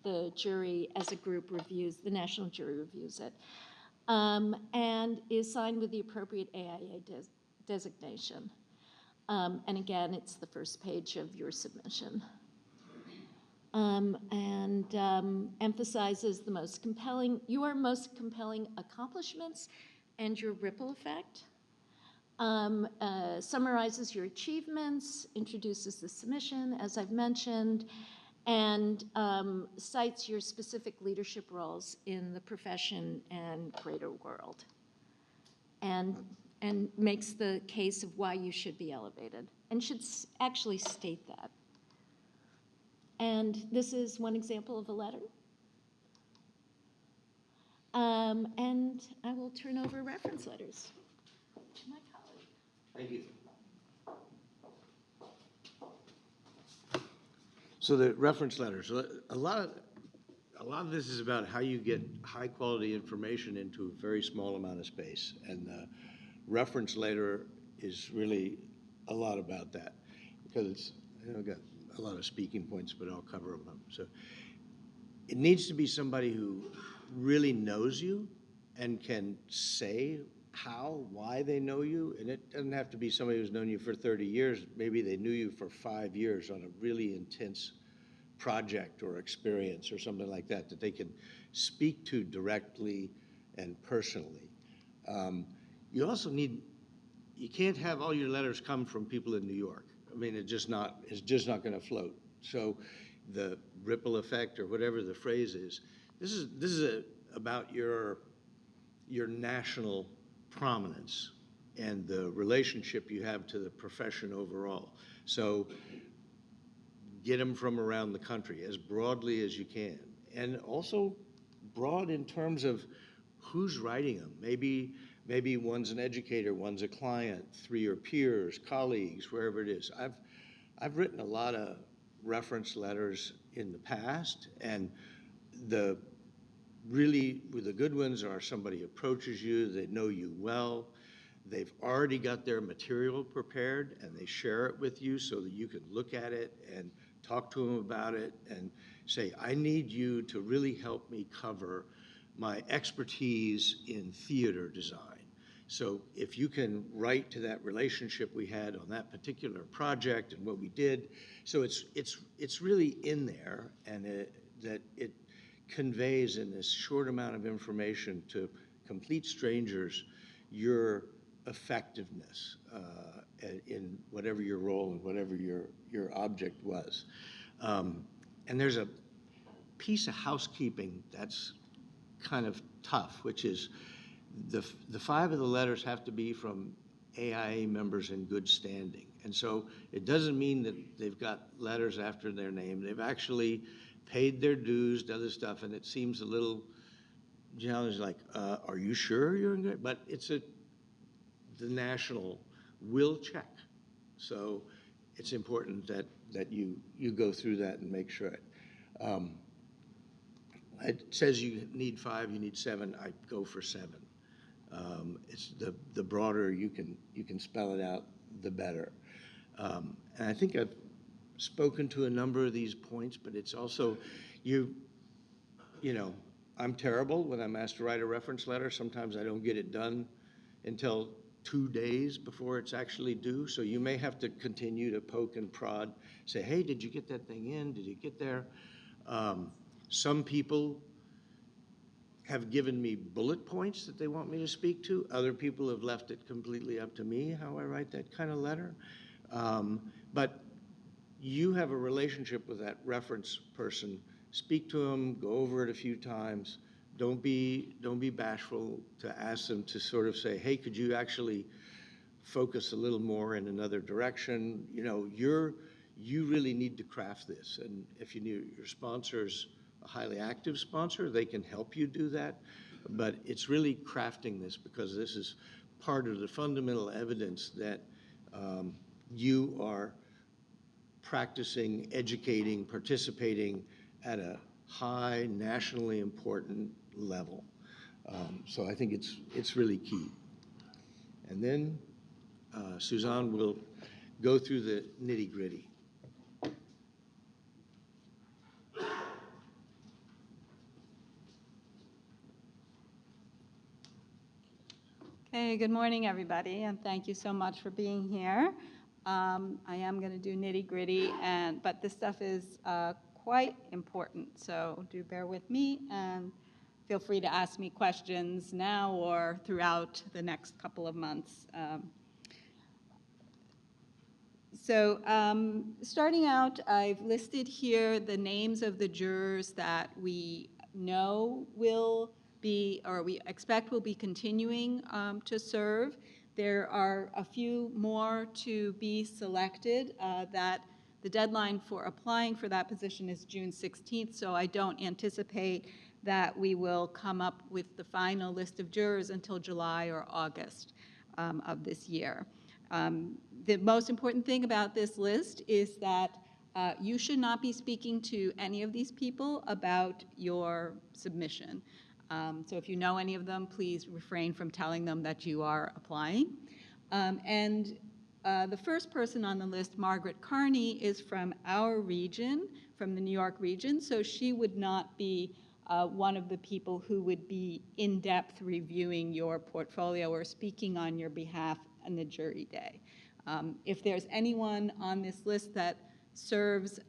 the jury as a group reviews, the national jury reviews it, and is signed with the appropriate AIA designation. And again, it's the first page of your submission. Emphasizes your most compelling accomplishments and your ripple effect. Summarizes your achievements, introduces the submission, as I've mentioned, and cites your specific leadership roles in the profession and greater world, and makes the case of why you should be elevated, and should actually state that. And this is one example of a letter. And I will turn over reference letters to my colleague. Thank you. So the reference letters, a lot of this is about how you get high quality information into a very small amount of space. And the reference letter is really a lot about that, because it's, I've got a lot of speaking points, but I'll cover them. So it needs to be somebody who really knows you and can say how, why they know you. And it doesn't have to be somebody who's known you for 30 years. Maybe they knew you for 5 years on a really intense project or experience or something like that, that they can speak to directly and personally. You also need, you can't have all your letters come from people in New York. I mean, it's just not going to float. So the ripple effect, or whatever the phrase is, this is about your national prominence and the relationship you have to the profession overall. So get them from around the country as broadly as you can, and also broad in terms of who's writing them. Maybe one's an educator, one's a client, 3 are peers, colleagues, wherever it is. I've written a lot of reference letters in the past, and the good ones are somebody approaches you, they know you well, they've already got their material prepared, and they share it with you so that you can look at it and talk to them about it and say, I need you to really help me cover my expertise in theater design. So if you can write to that relationship we had on that particular project and what we did, so it's really in there, and that it conveys in this short amount of information to complete strangers your effectiveness in whatever your role and whatever your object was. And there's a piece of housekeeping that's kind of tough, which is the 5 of the letters have to be from AIA members in good standing. And so it doesn't mean that they've got letters after their name. They've actually paid their dues, done other stuff, and it seems a little challenging, like, are you sure you're in good? But it's the national will check. So it's important that you go through that and make sure it. It says you need 5, you need 7. I go for 7. It's the broader you can spell it out, the better. And I think I've spoken to a number of these points, but it's also, you know, I'm terrible when I'm asked to write a reference letter. Sometimes I don't get it done until 2 days before it's actually due. So you may have to continue to poke and prod, say, hey, did you get that thing in? Did you get there? Some people have given me bullet points that they want me to speak to. Other people have left it completely up to me how I write that kind of letter. But you have a relationship with that reference person. Speak to them, go over it a few times. Don't be bashful to ask them to sort of say, hey, could you actually focus a little more in another direction? You know, you really need to craft this. And if you need your sponsors, a highly active sponsor, they can help you do that. But it's really crafting this, because this is part of the fundamental evidence that you are practicing, educating, participating at a high, nationally important level. So I think it's really key. And then Suzanne will go through the nitty-gritty. Okay, good morning, everybody, and thank you so much for being here. I am going to do nitty-gritty, but this stuff is quite important, so do bear with me, and feel free to ask me questions now or throughout the next couple of months. So starting out, I've listed here the names of the jurors that we know will be, or we expect will be continuing to serve. There are a few more to be selected that the deadline for applying for that position is June 16th, so I don't anticipate that we will come up with the final list of jurors until July or August of this year. The most important thing about this list is that you should not be speaking to any of these people about your submission. So if you know any of them, please refrain from telling them that you are applying. The first person on the list, Margaret Carney, is from our region, from the New York region, so she would not be one of the people who would be in-depth reviewing your portfolio or speaking on your behalf on the jury day. If there's anyone on this list that serves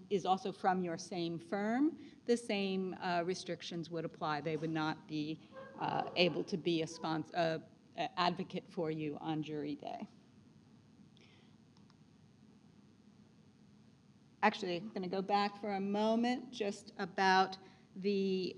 is also from your same firm, the same restrictions would apply. They would not be able to be a advocate for you on jury day. Actually, I'm going to go back for a moment just about the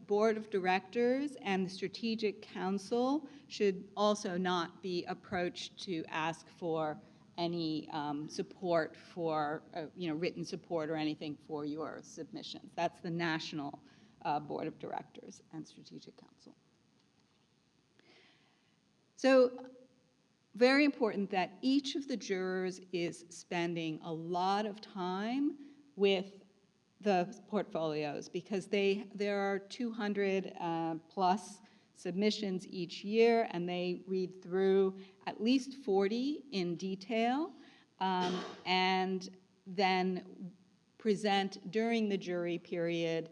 board of directors and the strategic council should also not be approached to ask for any support for, written support or anything for your submissions. That's the national board of directors and strategic council. So, very important that each of the jurors is spending a lot of time with the portfolios because there are 200 plus submissions each year, and they read through at least 40 in detail and then present during the jury period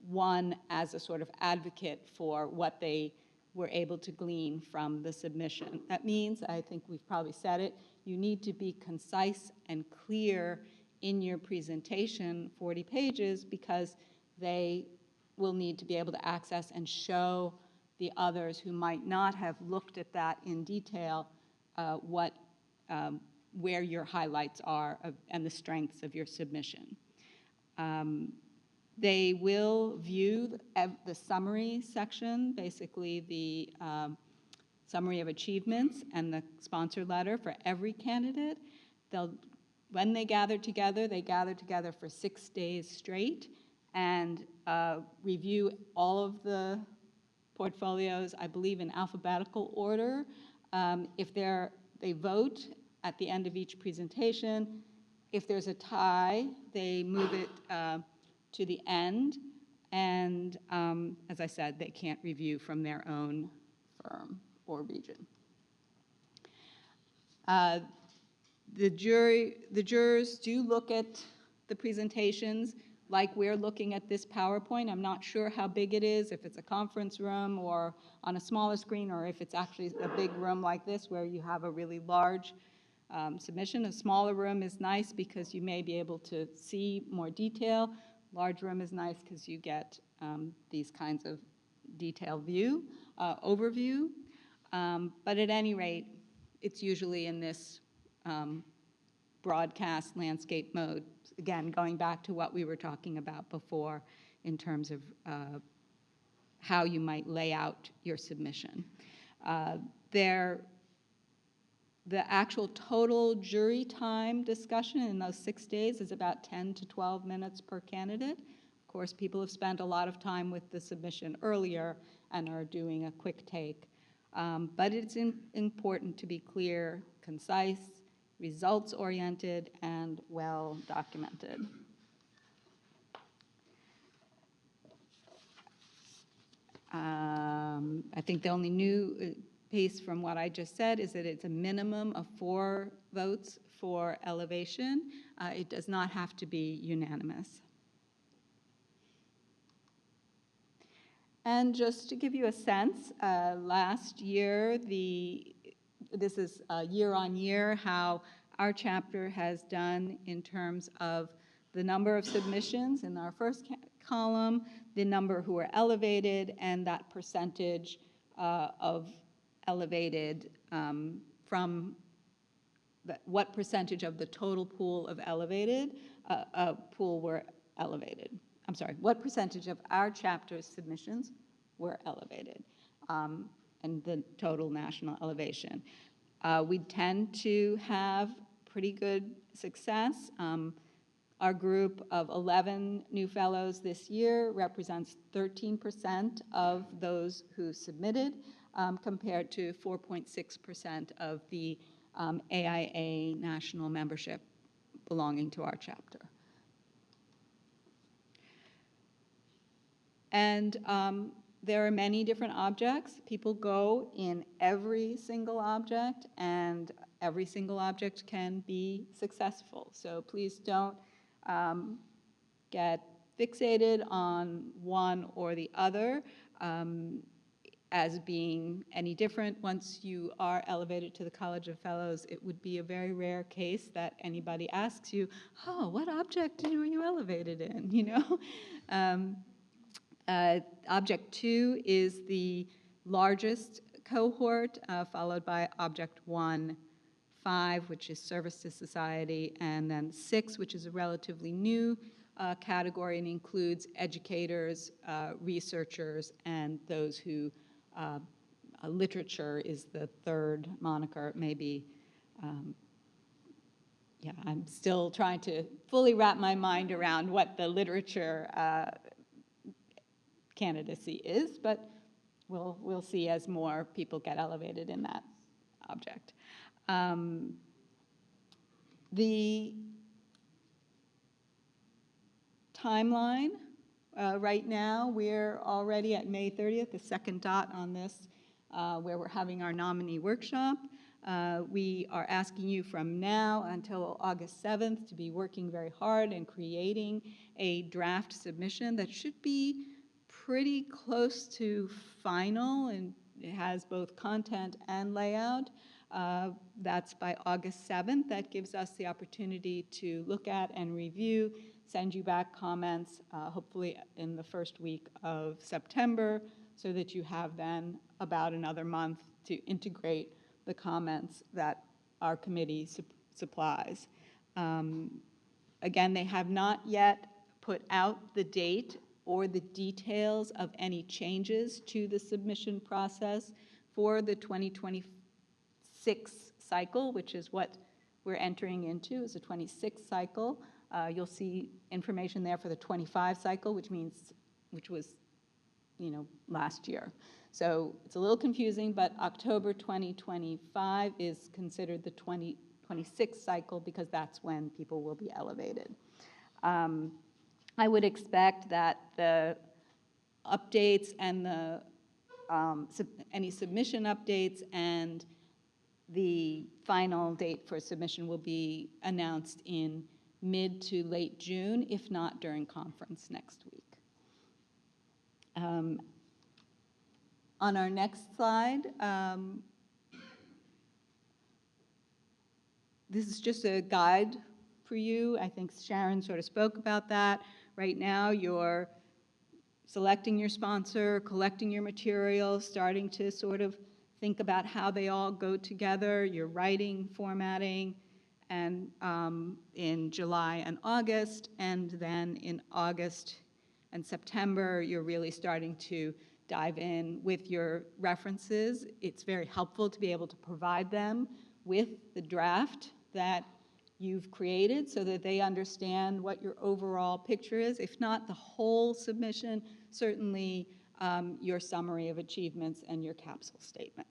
one as a sort of advocate for what they were able to glean from the submission. That means, I think we've probably said it, you need to be concise and clear in your presentation, 40 pages, because they will need to be able to access and show the others who might not have looked at that in detail where your highlights are and the strengths of your submission. They will view the summary section, basically the summary of achievements and the sponsor letter for every candidate. When they gather together for 6 days straight and review all of the portfolios, I believe in alphabetical order. If they vote at the end of each presentation. If there's a tie, they move it to the end, and as I said, they can't review from their own firm or region. The jurors do look at the presentations like we're looking at this PowerPoint. I'm not sure how big it is, if it's a conference room or on a smaller screen, or if it's actually a big room like this where you have a really large submission. A smaller room is nice because you may be able to see more detail. Large room is nice because you get these kinds of detailed overview. But at any rate, it's usually in this broadcast landscape mode. Again, going back to what we were talking about before in terms of how you might lay out your submission. The actual total jury time discussion in those 6 days is about 10 to 12 minutes per candidate. Of course, people have spent a lot of time with the submission earlier and are doing a quick take. But it's important to be clear, concise, results-oriented, and well-documented. I think the only new piece from what I just said is that it's a minimum of 4 votes for elevation. It does not have to be unanimous. And just to give you a sense, last year, this is year on year how our chapter has done in terms of the number of submissions in our first column, the number who are elevated, and that percentage of elevated from what percentage of the total pool of pool were elevated. I'm sorry, what percentage of our chapter's submissions were elevated, and the total national elevation. We tend to have pretty good success. Our group of 11 new fellows this year represents 13% of those who submitted, compared to 4.6% of the AIA national membership belonging to our chapter. And there are many different objects. People go in every single object, and every single object can be successful. So please don't get fixated on one or the other as being any different. Once you are elevated to the College of Fellows, it would be a very rare case that anybody asks you, oh, what object were you elevated in, you know? Object 2 is the largest cohort, followed by Object 1, 5, which is service to society, and then 6, which is a relatively new category and includes educators, researchers, and those who, literature is the third moniker, maybe. Yeah, I'm still trying to fully wrap my mind around what the literature candidacy is, but we'll see as more people get elevated in that object. The timeline, right now, we're already at May 30th, the second dot on this, where we're having our nominee workshop. We are asking you from now until August 7th to be working very hard and creating a draft submission that should be pretty close to final, and it has both content and layout. That's by August 7th. That gives us the opportunity to look at and review, send you back comments, hopefully in the first week of September, so that you have then about another month to integrate the comments that our committee supplies. Again, they have not yet put out the date or the details of any changes to the submission process for the 2026 cycle, which is what we're entering into, is a 26 cycle. You'll see information there for the 25 cycle, which was, you know, last year. So it's a little confusing, but October 2025 is considered the 2026 cycle because that's when people will be elevated. I would expect that the updates and the any submission updates and the final date for submission will be announced in mid to late June, if not during conference next week. On our next slide, this is just a guide for you. I think Sharon sort of spoke about that. Right now, you're selecting your sponsor, collecting your materials, starting to sort of think about how they all go together. You're writing, formatting, and in July and August, and then in August and September, you're really starting to dive in with your references. It's very helpful to be able to provide them with the draft that you've created so that they understand what your overall picture is. If not the whole submission, certainly your summary of achievements and your capsule statement.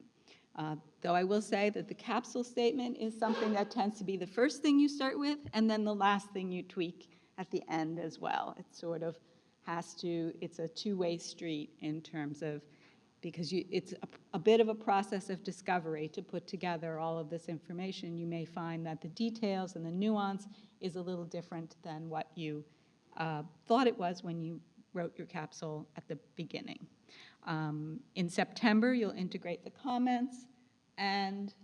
Though I will say that the capsule statement is something that tends to be the first thing you start with and then the last thing you tweak at the end as well. It sort of has to, it's a two-way street in terms of, because it's a bit of a process of discovery to put together all of this information. You may find that the details and the nuance is a little different than what you thought it was when you wrote your capsule at the beginning. In September, you'll integrate the comments, and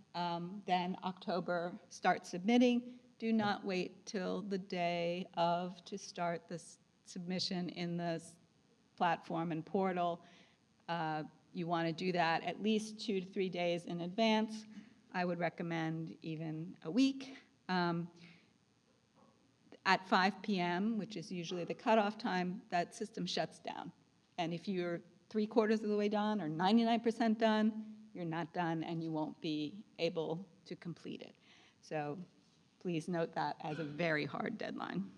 then October, start submitting. Do not wait till the day of to start this submission in the platform and portal. You want to do that at least 2 to 3 days in advance. I would recommend even a week. At 5 p.m., which is usually the cutoff time, that system shuts down. And if you're 3/4 of the way done or 99% done, you're not done and you won't be able to complete it. So please note that as a very hard deadline.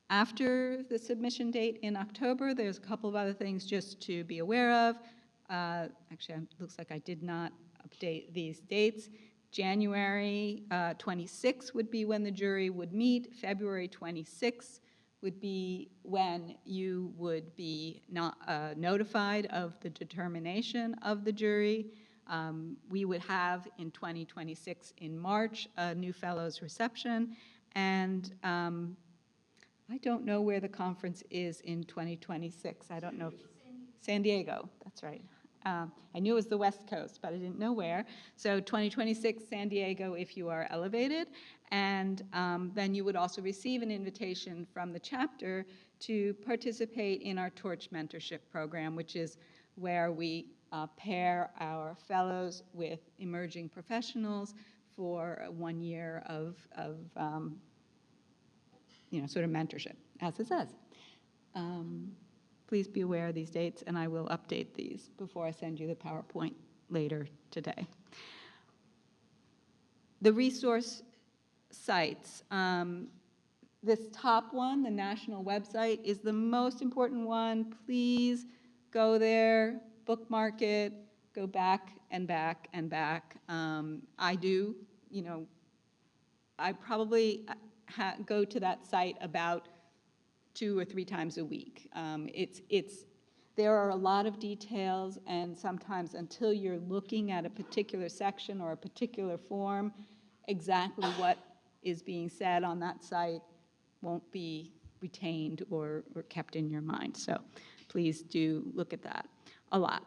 After the submission date in October, there's a couple of other things just to be aware of. Actually, it looks like I did not update these dates. January 26 would be when the jury would meet. February 26 would be when you would be notified of the determination of the jury. We would have in 2026 in March a new fellows reception, and I don't know where the conference is in 2026. I don't know. San Diego, that's right. I knew it was the West Coast, but I didn't know where. So 2026, San Diego, if you are elevated. And then you would also receive an invitation from the chapter to participate in our Torch Mentorship Program, which is where we pair our fellows with emerging professionals for 1 year of sort of mentorship, as it says. Please be aware of these dates, and I will update these before I send you the PowerPoint later today. The resource sites. This top one, the national website, is the most important one. Please go there, bookmark it, go back and back and back. I do, I probably go to that site about 2 or 3 times a week. There are a lot of details, and sometimes until you're looking at a particular section or a particular form, exactly what is being said on that site won't be retained or kept in your mind. So please do look at that a lot.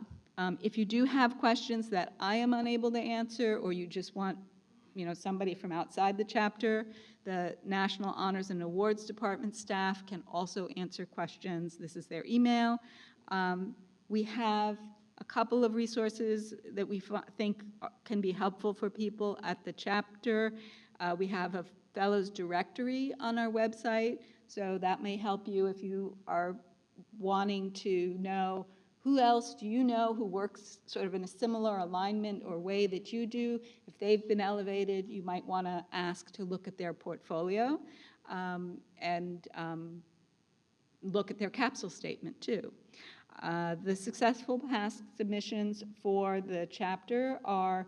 If you do have questions that I am unable to answer, or you just want somebody from outside the chapter, the National Honors and Awards Department staff can also answer questions. This is their email. We have a couple of resources that we think can be helpful for people at the chapter. We have a Fellows directory on our website, so that may help you if you are wanting to know who else do you know who works sort of in a similar alignment or way that you do. If they've been elevated, you might want to ask to look at their portfolio and look at their capsule statement too. The successful past submissions for the chapter are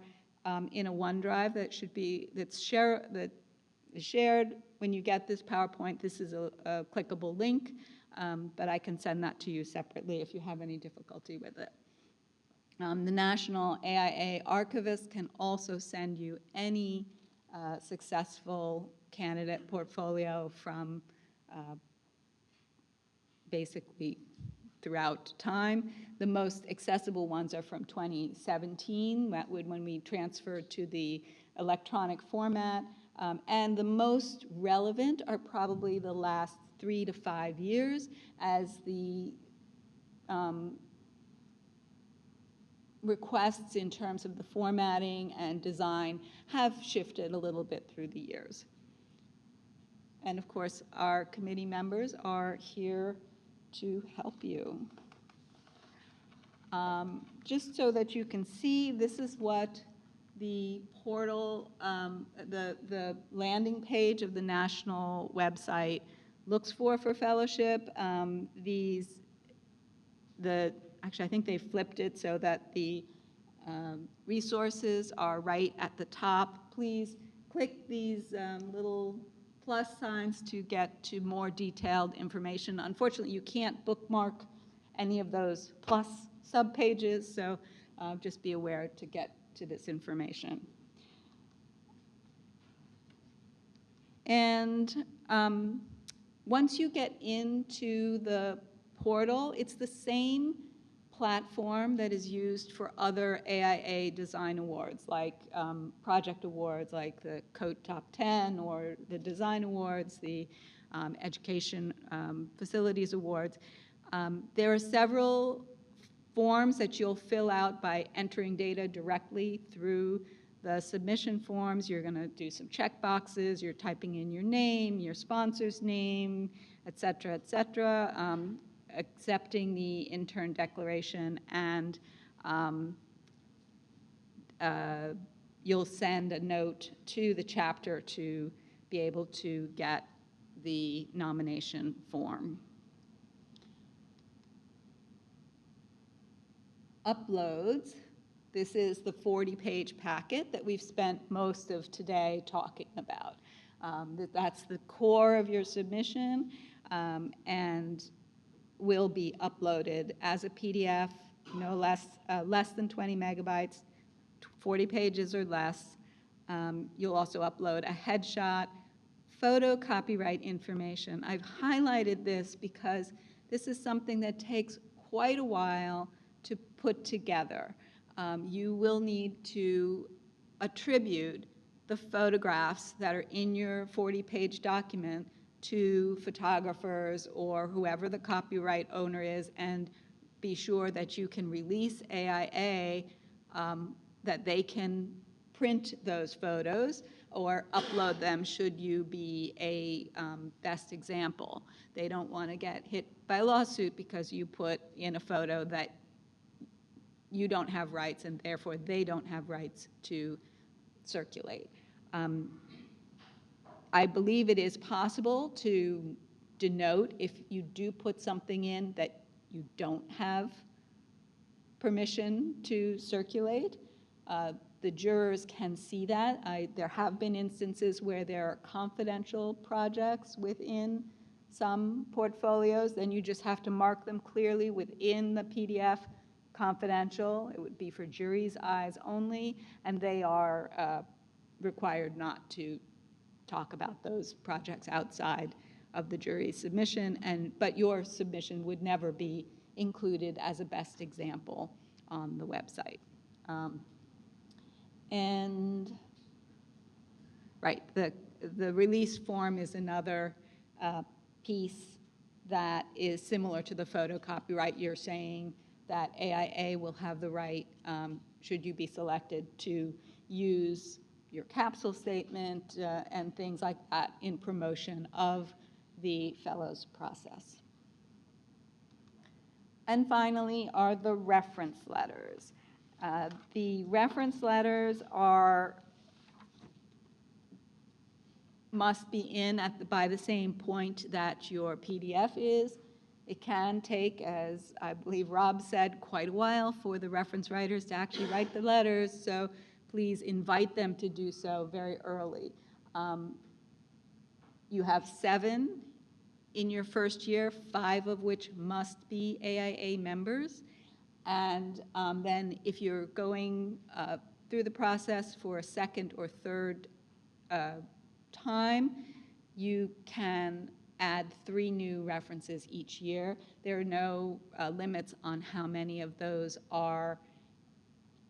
in a OneDrive that's shared when you get this PowerPoint. This is a clickable link. But I can send that to you separately if you have any difficulty with it. The National AIA Archivist can also send you any successful candidate portfolio from basically throughout time. The most accessible ones are from 2017, that would when we transferred to the electronic format. And the most relevant are probably the last 3 to 5 years, as the requests in terms of the formatting and design have shifted a little bit through the years. And of course, our committee members are here to help you. Just so that you can see, this is what the portal, the landing page of the national website looks for fellowship. Actually, I think they flipped it so that the resources are right at the top. Please click these little plus signs to get to more detailed information. Unfortunately, you can't bookmark any of those plus subpages, so just be aware to get to this information. And once you get into the portal, it's the same platform that is used for other AIA design awards, like project awards, like the Code Top 10, or the design awards, the education facilities awards. There are several forms that you'll fill out by entering data directly through the submission forms. You're going to do some check boxes. You're typing in your name, your sponsor's name, et cetera, accepting the intern declaration, and you'll send a note to the chapter to be able to get the nomination form. Uploads. This is the 40-page packet that we've spent most of today talking about. That's the core of your submission, and will be uploaded as a PDF, no less than 20 megabytes, 40 pages or less. You'll also upload a headshot, photo copyright information. I've highlighted this because this is something that takes quite a while to put together. You will need to attribute the photographs that are in your 40-page document to photographers or whoever the copyright owner is, and be sure that you can release AIA, that they can print those photos or upload them should you be a best example. They don't want to get hit by a lawsuit because you put in a photo that you don't have rights, and therefore they don't have rights to circulate. I believe it is possible to denote if you do put something in that you don't have permission to circulate. The jurors can see that. There have been instances where there are confidential projects within some portfolios, then you just have to mark them clearly within the PDF, confidential. It would be for jury's eyes only, and they are required not to talk about those projects outside of the jury's submission, but your submission would never be included as a best example on the website. The release form is another piece that is similar to the photo copyright. You're saying that AIA will have the right, should you be selected, to use your capsule statement and things like that in promotion of the fellows process. And finally are the reference letters. The reference letters must be in by the same point that your PDF is. It can take, as I believe Rob said, quite a while for the reference writers to actually write the letters, so please invite them to do so very early. You have 7 in your first year, 5 of which must be AIA members. And then if you're going through the process for a second or third time, you can add 3 new references each year. There are no limits on how many of those are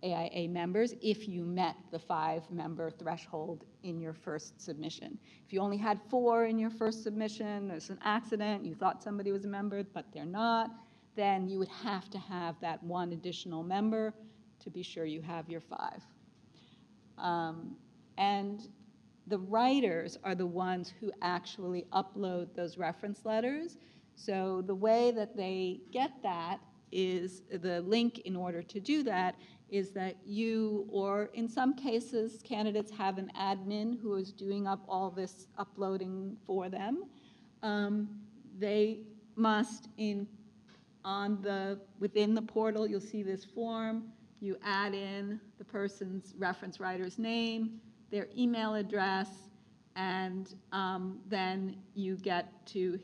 AIA members if you met the 5-member threshold in your first submission. If you only had 4 in your first submission, there's an accident, you thought somebody was a member, but they're not, then you would have to have that 1 additional member to be sure you have your 5. And the writers are the ones who actually upload those reference letters. So the way that they get that is the link in order to do that is that you, or in some cases, candidates have an admin who is doing up all this uploading for them. They must, within the portal, you'll see this form. You add in the person's reference writer's name, their email address, and then you get to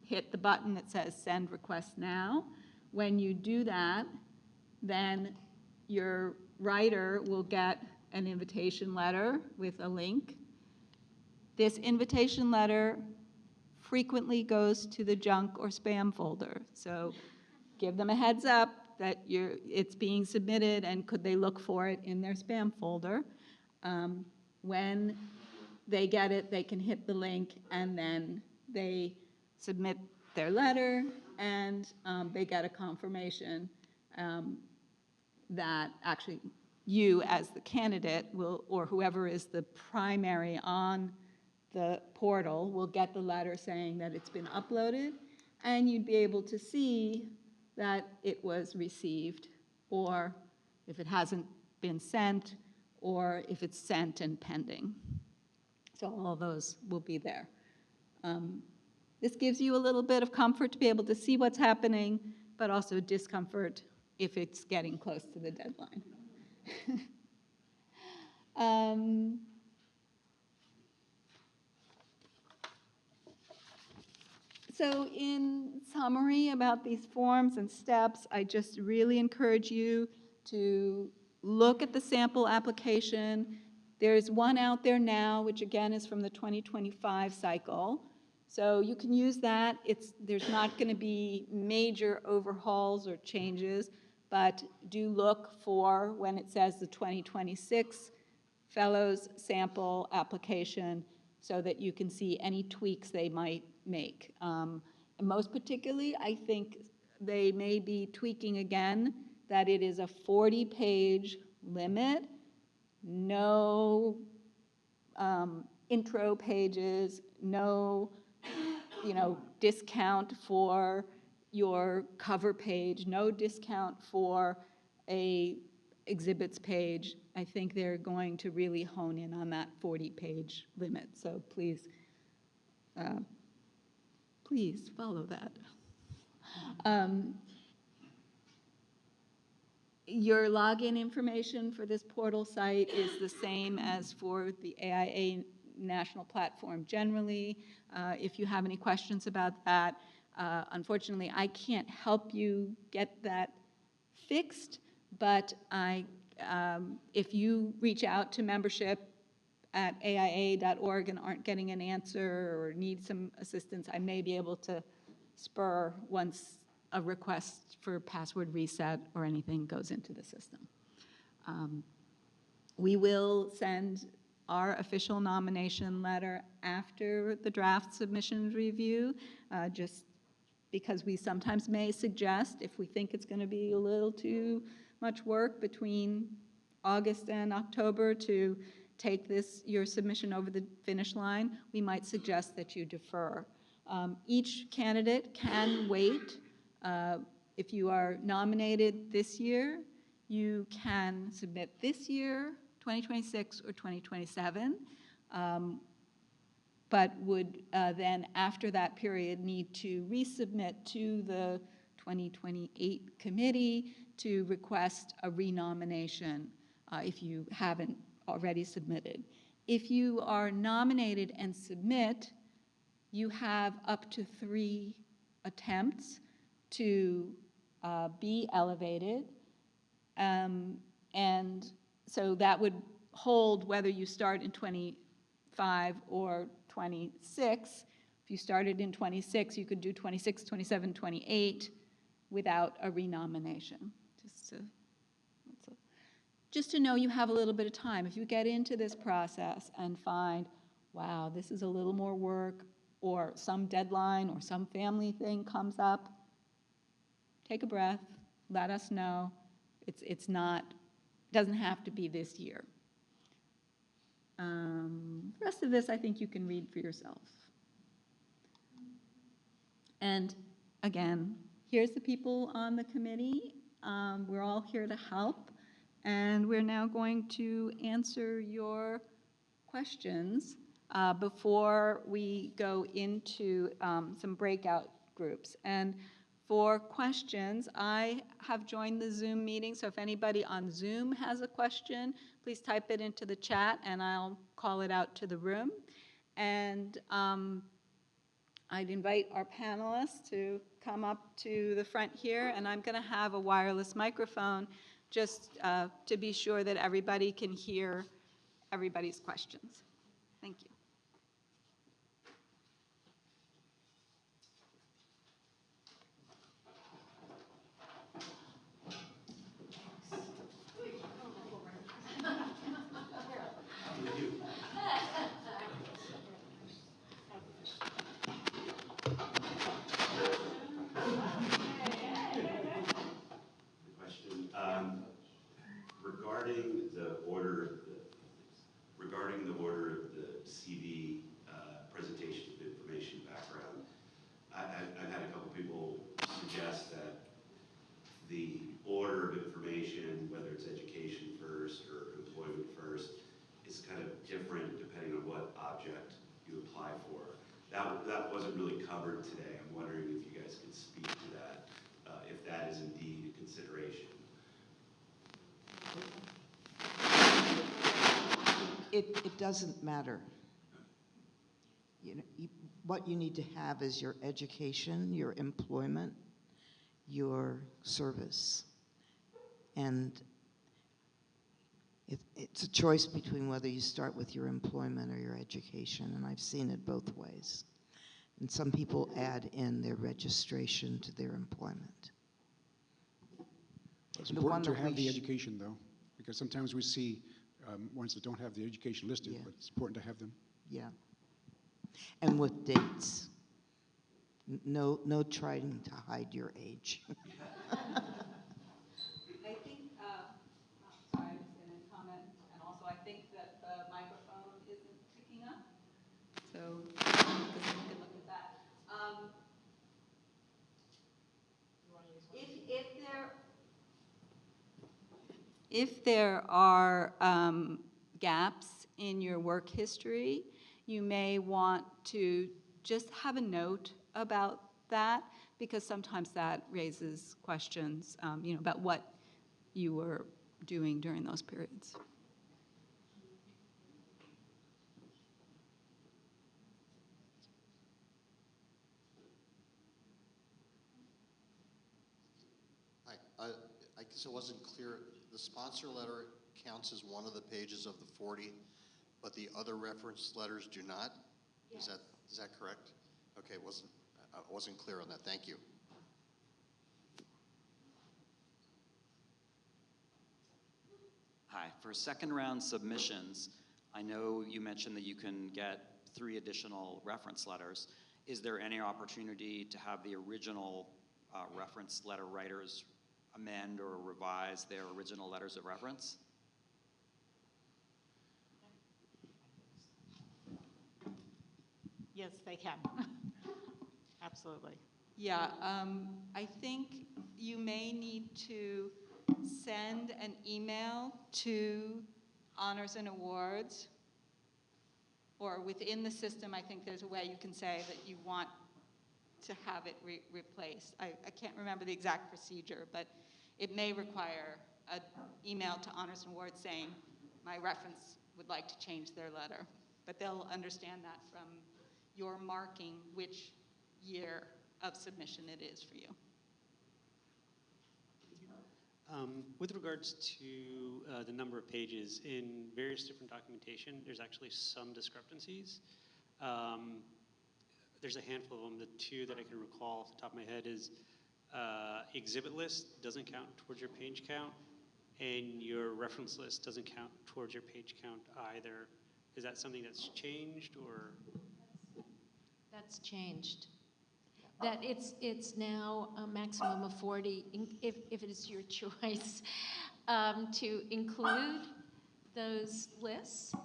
hit the button that says Send Request Now. When you do that, then your writer will get an invitation letter with a link. This invitation letter frequently goes to the junk or spam folder, so give them a heads up that it's being submitted and could they look for it in their spam folder. When they get it, they can hit the link and then they submit their letter and they get a confirmation that actually you as the candidate will, or whoever is the primary on the portal, will get the letter saying that it's been uploaded, and you'd be able to see that it was received, or if it hasn't been sent, or if it's sent and pending. So all those will be there. This gives you a little bit of comfort to be able to see what's happening, but also discomfort if it's getting close to the deadline. So in summary about these forms and steps, I just really encourage you to look at the sample application. There's one out there now, which again is from the 2025 cycle. So you can use that. There's not going to be major overhauls or changes, but do look for when it says the 2026 Fellows sample application so that you can see any tweaks they might make. And most particularly, I think they may be tweaking again that it is a 40-page limit, no intro pages, no discount for your cover page, no discount for a exhibits page. I think they're going to really hone in on that 40-page limit. So please, please follow that. Your login information for this portal site is the same as for the AIA National Platform generally. If you have any questions about that, unfortunately, I can't help you get that fixed, but if you reach out to membership at AIA.org and aren't getting an answer or need some assistance, I may be able to spur once a request for password reset or anything goes into the system. We will send our official nomination letter after the draft submissions review, just because we sometimes may suggest, if we think it's going to be a little too much work between August and October to take your submission over the finish line, we might suggest that you defer. Each candidate can wait. If you are nominated this year, you can submit this year, 2026 or 2027, but would then, after that period, need to resubmit to the 2028 committee to request a renomination if you haven't already submitted. If you are nominated and submit, you have up to 3 attempts to be elevated. And so that would hold whether you start in 25 or 26. If you started in 26, you could do 26, 27, 28 without a renomination. Just to know you have a little bit of time. If you get into this process and find, wow, this is a little more work, or some deadline or some family thing comes up, take a breath, let us know. Doesn't have to be this year. The rest of this, I think you can read for yourself. And again, here's the people on the committee. We're all here to help. And we're now going to answer your questions before we go into some breakout groups. And for questions, I have joined the Zoom meeting, so if anybody on Zoom has a question, please type it into the chat and I'll call it out to the room. And I'd invite our panelists to come up to the front here, and I'm going to have a wireless microphone just to be sure that everybody can hear everybody's questions. Thank you. wasn't really covered today. I'm wondering if you guys could speak to that, if that is indeed a consideration. It doesn't matter. You know, what you need to have is your education, your employment, your service. And it's a choice between whether you start with your employment or your education, and I've seen it both ways. And some people add in their registration to their employment. It's The important one to that have we the education, though, because sometimes we see ones that don't have the education listed, Yeah. but it's important to have them. Yeah. And with dates. No trying to hide your age. I think, sorry, I'm just going to comment, and also I think that the microphone isn't picking up, so we can look at that. If there are gaps in your work history, you may want to just have a note about that, because sometimes that raises questions, about what you were doing during those periods. Hi, I guess it wasn't clear. The sponsor letter counts as one of the pages of the 40, but the other reference letters do not? Yes. Is that correct? Okay, I wasn't clear on that. Thank you. Hi. For second round submissions, I know you mentioned that you can get 3 additional reference letters. Is there any opportunity to have the original reference letter writers amend or revise their original letters of reference? Yes, they can. Absolutely. Yeah, I think you may need to send an email to Honors and Awards, or within the system, I think there's a way you can say that you want to have it replaced. I can't remember the exact procedure, but it may require an email to Honors and Awards saying, my reference would like to change their letter. But they'll understand that from your marking which year of submission it is for you. With regards to the number of pages, in various different documentation, there's actually some discrepancies. There's a handful of them. The 2 that I can recall off the top of my head is exhibit list doesn't count towards your page count, and your reference list doesn't count towards your page count either. Is that something that's changed, or? That's changed. That it's now a maximum of 40, if it is your choice, to include those lists.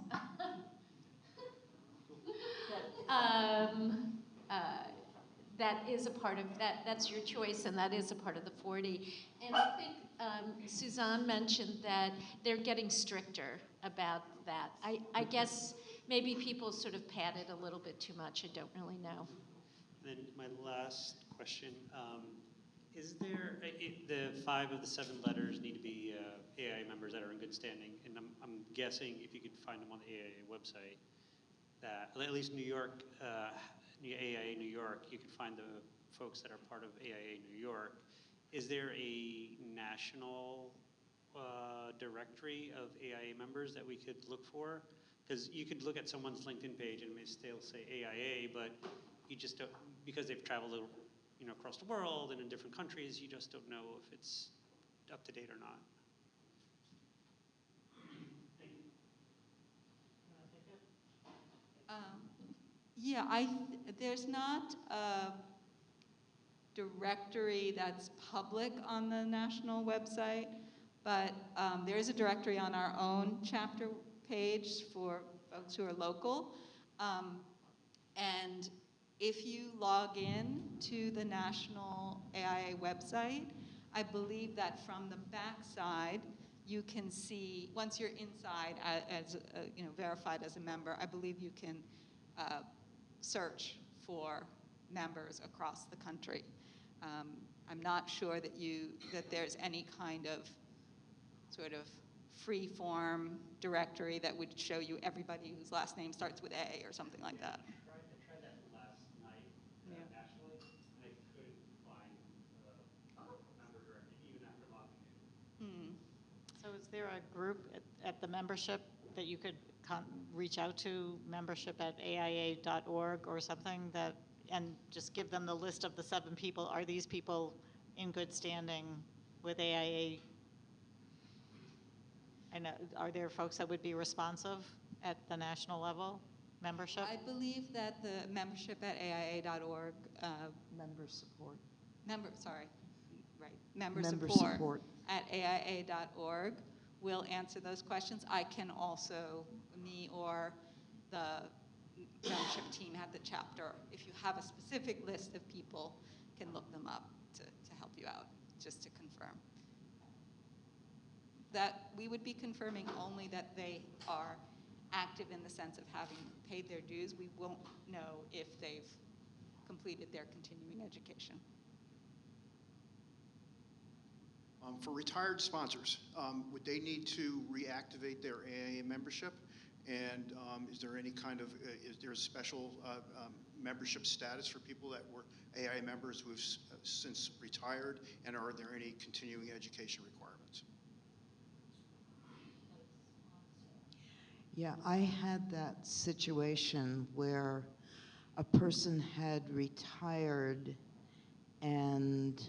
That is a part of that. That's your choice, and that is a part of the 40. And I think Suzanne mentioned that they're getting stricter about that. I guess maybe people sort of padded a little bit too much. I don't really know. Then my last question, is there, the 5 of the 7 letters need to be AIA members that are in good standing, and I'm guessing if you could find them on the AIA website, that, at least New York, AIA New York, you can find the folks that are part of AIA New York. Is there a national directory of AIA members that we could look for? Because you could look at someone's LinkedIn page and it may still say AIA, but you just don't, because they've traveled, across the world and in different countries, you just don't know if it's up to date or not. Yeah, there's not a directory that's public on the national website, but there is a directory on our own chapter page for folks who are local. And if you log in to the national AIA website, I believe that from the backside, you can see, once you're inside as verified as a member, I believe you can search for members across the country. I'm not sure that there's any kind of sort of free-form directory that would show you everybody whose last name starts with A or something like that. I tried that last night nationally, and I couldn't find a member directory even after logging in. So is there a group at the membership that you could reach out to, membership@aia.org or something, and just give them the list of the 7 people? Are these people in good standing with AIA? I know, are there folks that would be responsive at the national level, membership? I believe that the membership at AIA.org, Member support. member Member support support. at AIA.org will answer those questions. I can also, me or the membership team at the chapter, if you have a specific list of people, can look them up to help you out, just to confirm. That we would be confirming only that they are active in the sense of having paid their dues. We won't know if they've completed their continuing education. For retired sponsors, would they need to reactivate their AIA membership? And is there any kind of, is there a special membership status for people that were AIA members who have since retired? And are there any continuing education requirements? Yeah, I had that situation where a person had retired and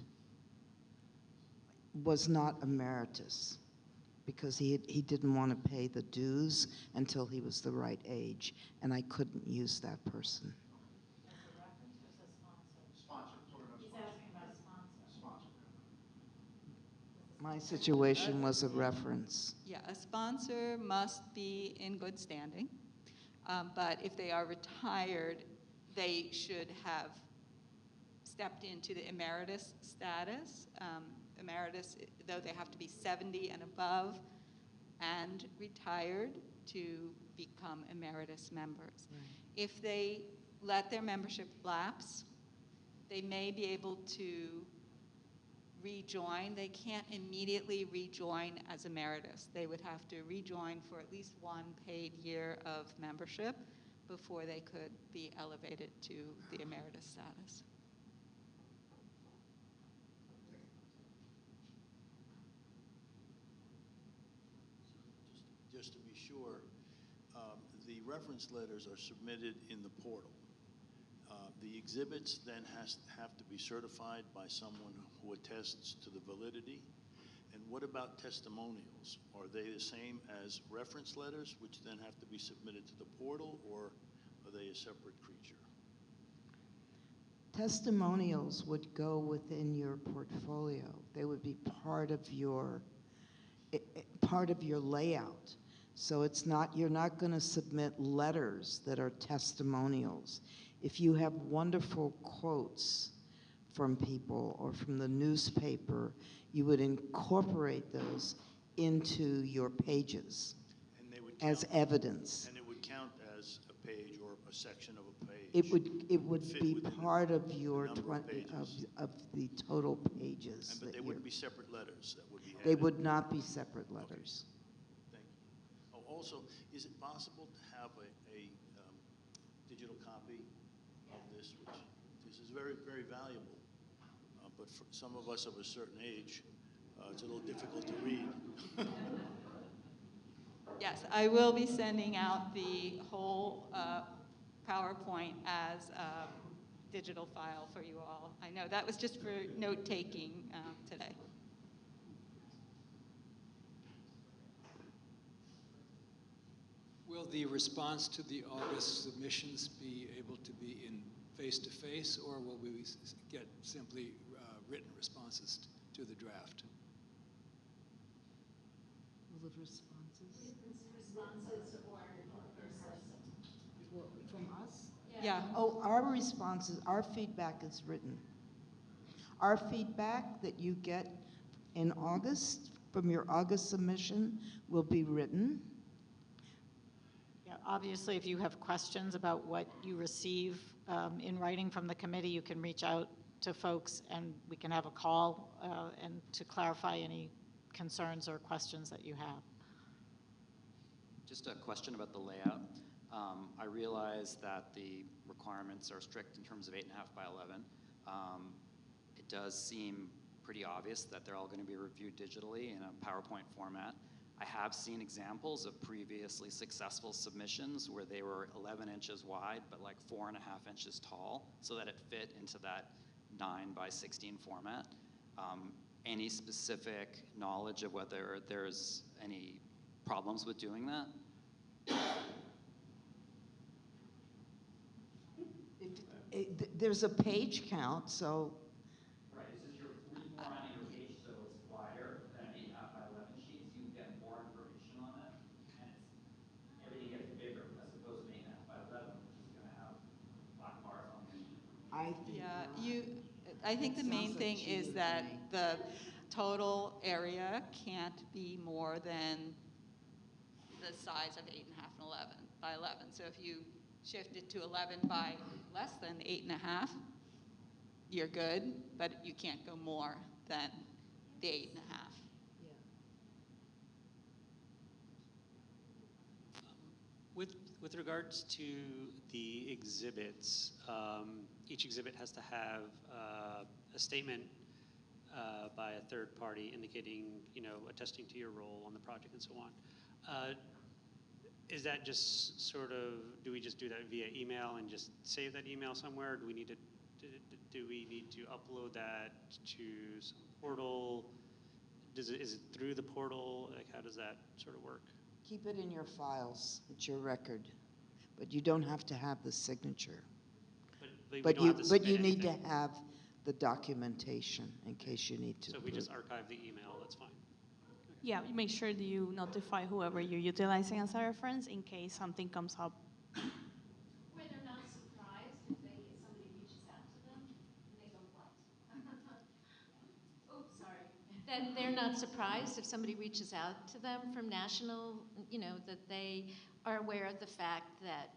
was not emeritus because he didn't want to pay the dues until he was the right age, and I couldn't use that person. My situation was a reference. Yeah, a sponsor must be in good standing, but if they are retired, they should have stepped into the emeritus status. Emeritus, though, they have to be 70 and above and retired to become emeritus members. Right. If they let their membership lapse, they may be able to rejoin. They can't immediately rejoin as emeritus. They would have to rejoin for at least 1 paid year of membership before they could be elevated to the emeritus status. Just to be sure, the reference letters are submitted in the portal. The exhibits then have to be certified by someone who attests to the validity. And what about testimonials? Are they the same as reference letters, which then have to be submitted to the portal, or are they a separate creature? Testimonials would go within your portfolio. They would be part of your layout. So it's not, you're not going to submit letters that are testimonials. If you have wonderful quotes from people or from the newspaper, you would incorporate those into your pages And they would as count, evidence. and it would count as a page or a section of a page. It would fit be within part of the your number of pages. of the total pages. But that they you're- wouldn't be separate letters that would be added? They would not be separate letters. Thank you. Oh, also, is it possible to have a digital copy of this, which this is very, very valuable, but for some of us of a certain age, it's a little difficult to read. Yes, I will be sending out the whole PowerPoint as a digital file for you all. I know that was just for note-taking today. Will the response to the August submissions be able to be in face-to-face, or will we get simply written responses to the draft? Will the responses? Responses or From us? Yeah. Oh, our responses, our feedback is written. Our feedback that you get in August from your August submission will be written. Yeah, Obviously, if you have questions about what you receive in writing from the committee, you can reach out to folks and we can have a call and to clarify any concerns or questions that you have. Just a question about the layout. I realize that the requirements are strict in terms of 8.5 by 11. It does seem pretty obvious that they're all going to be reviewed digitally in a PowerPoint format. I have seen examples of previously successful submissions where they were 11 inches wide, but like 4.5 inches tall, so that it fit into that 9 by 16 format. Any specific knowledge of whether there's any problems with doing that? There's a page count, so. Right, it's just you're reformatting your page so it's wider than 8.5 by 11 sheets. You get more information on it, and everything gets bigger as opposed to 8.5 by 11, which is going to have black bars on the end. I think the main Sounds like thing is cheating to that me. the total area can't be more than the size of 8.5 and 11 by 11. So if you shift it to 11 by less than 8.5, you're good, but you can't go more than the 8.5. With regards to the exhibits, each exhibit has to have a statement by a third party indicating, attesting to your role on the project and so on. Is that just sort of, do we just do that via email and just save that email somewhere? Do we need to upload that to some portal? Is it through the portal? Like, how does that sort of work? Keep it in your files. It's your record. But you don't have to have the signature. But you need to have the documentation in case you need to. So if we just archive the email, that's fine. Yeah, make sure that you notify whoever you're utilizing as a reference in case something comes up. Where they're not surprised if somebody reaches out to them and they go, what? Oh, sorry. That they're not surprised if somebody reaches out to them from national, that they are aware of the fact that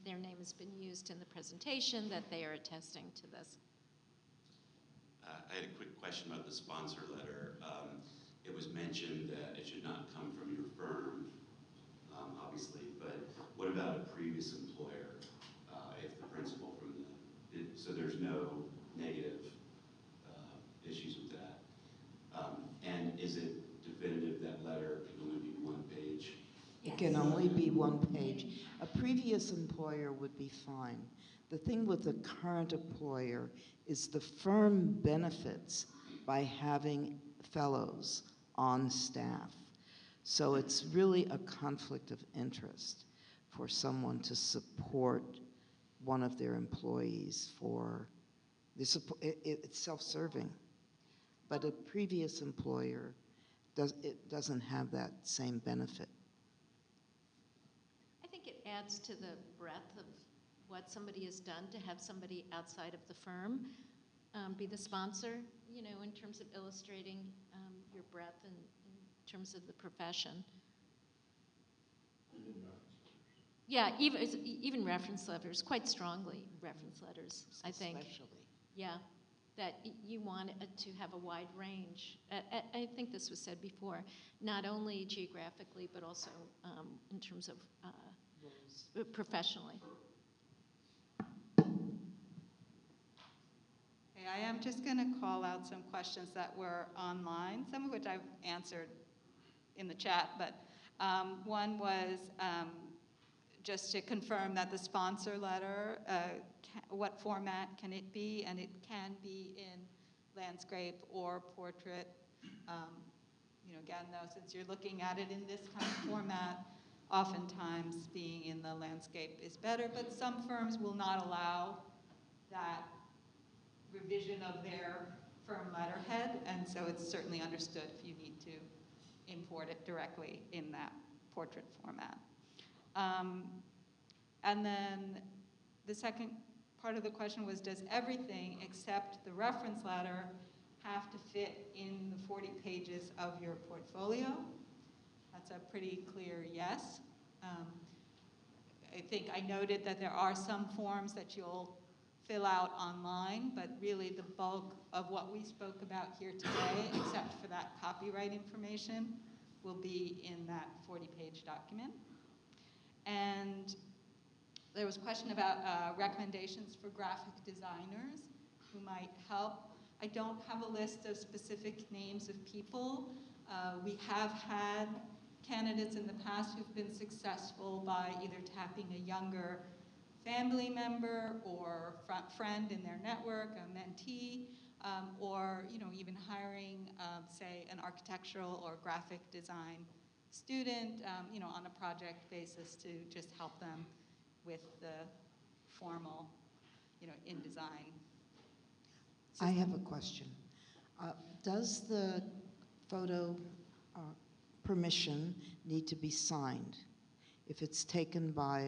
their name has been used in the presentation, that they are attesting to this. I had a quick question about the sponsor letter. It was mentioned that it should not come from your firm, obviously, but what about a previous employer, if the principal from so there's no negative issues with that? And is it definitive that letter can only be one page? It can only be one page. A previous employer would be fine. The thing with the current employer is the firm benefits by having fellows on staff. So it's really a conflict of interest for someone to support one of their employees for the support. It's self-serving. But a previous employer doesn't have that same benefit. I think it adds to the breadth of what somebody has done to have somebody outside of the firm be the sponsor, in terms of illustrating your breadth in terms of the profession. Yeah, even reference letters, quite strongly reference letters, I think. Especially. Yeah, that you want it to have a wide range. I think this was said before, not only geographically, but also in terms of professionally. Okay, I am just going to call out some questions that were online, some of which I've answered in the chat, but one was just to confirm that the sponsor letter, what format can it be? And it can be in landscape or portrait. Again, though, since you're looking at it in this kind of format, oftentimes being in the landscape is better, but some firms will not allow that revision of their firm letterhead, and so it's certainly understood if you need to import it directly in that portrait format. And then the second part of the question was, does everything except the reference letter have to fit in the 40 pages of your portfolio? That's a pretty clear yes. I think I noted that there are some forms that you'll fill out online, but really the bulk of what we spoke about here today, except for that copyright information, will be in that 40-page document. And there was a question about recommendations for graphic designers who might help. I don't have a list of specific names of people. We have had candidates in the past who've been successful by either tapping a younger family member or friend in their network, a mentee, or even hiring, say, an architectural or graphic design student, on a project basis to just help them with the formal, InDesign. I have a question. Does the photo permission need to be signed? If it's taken by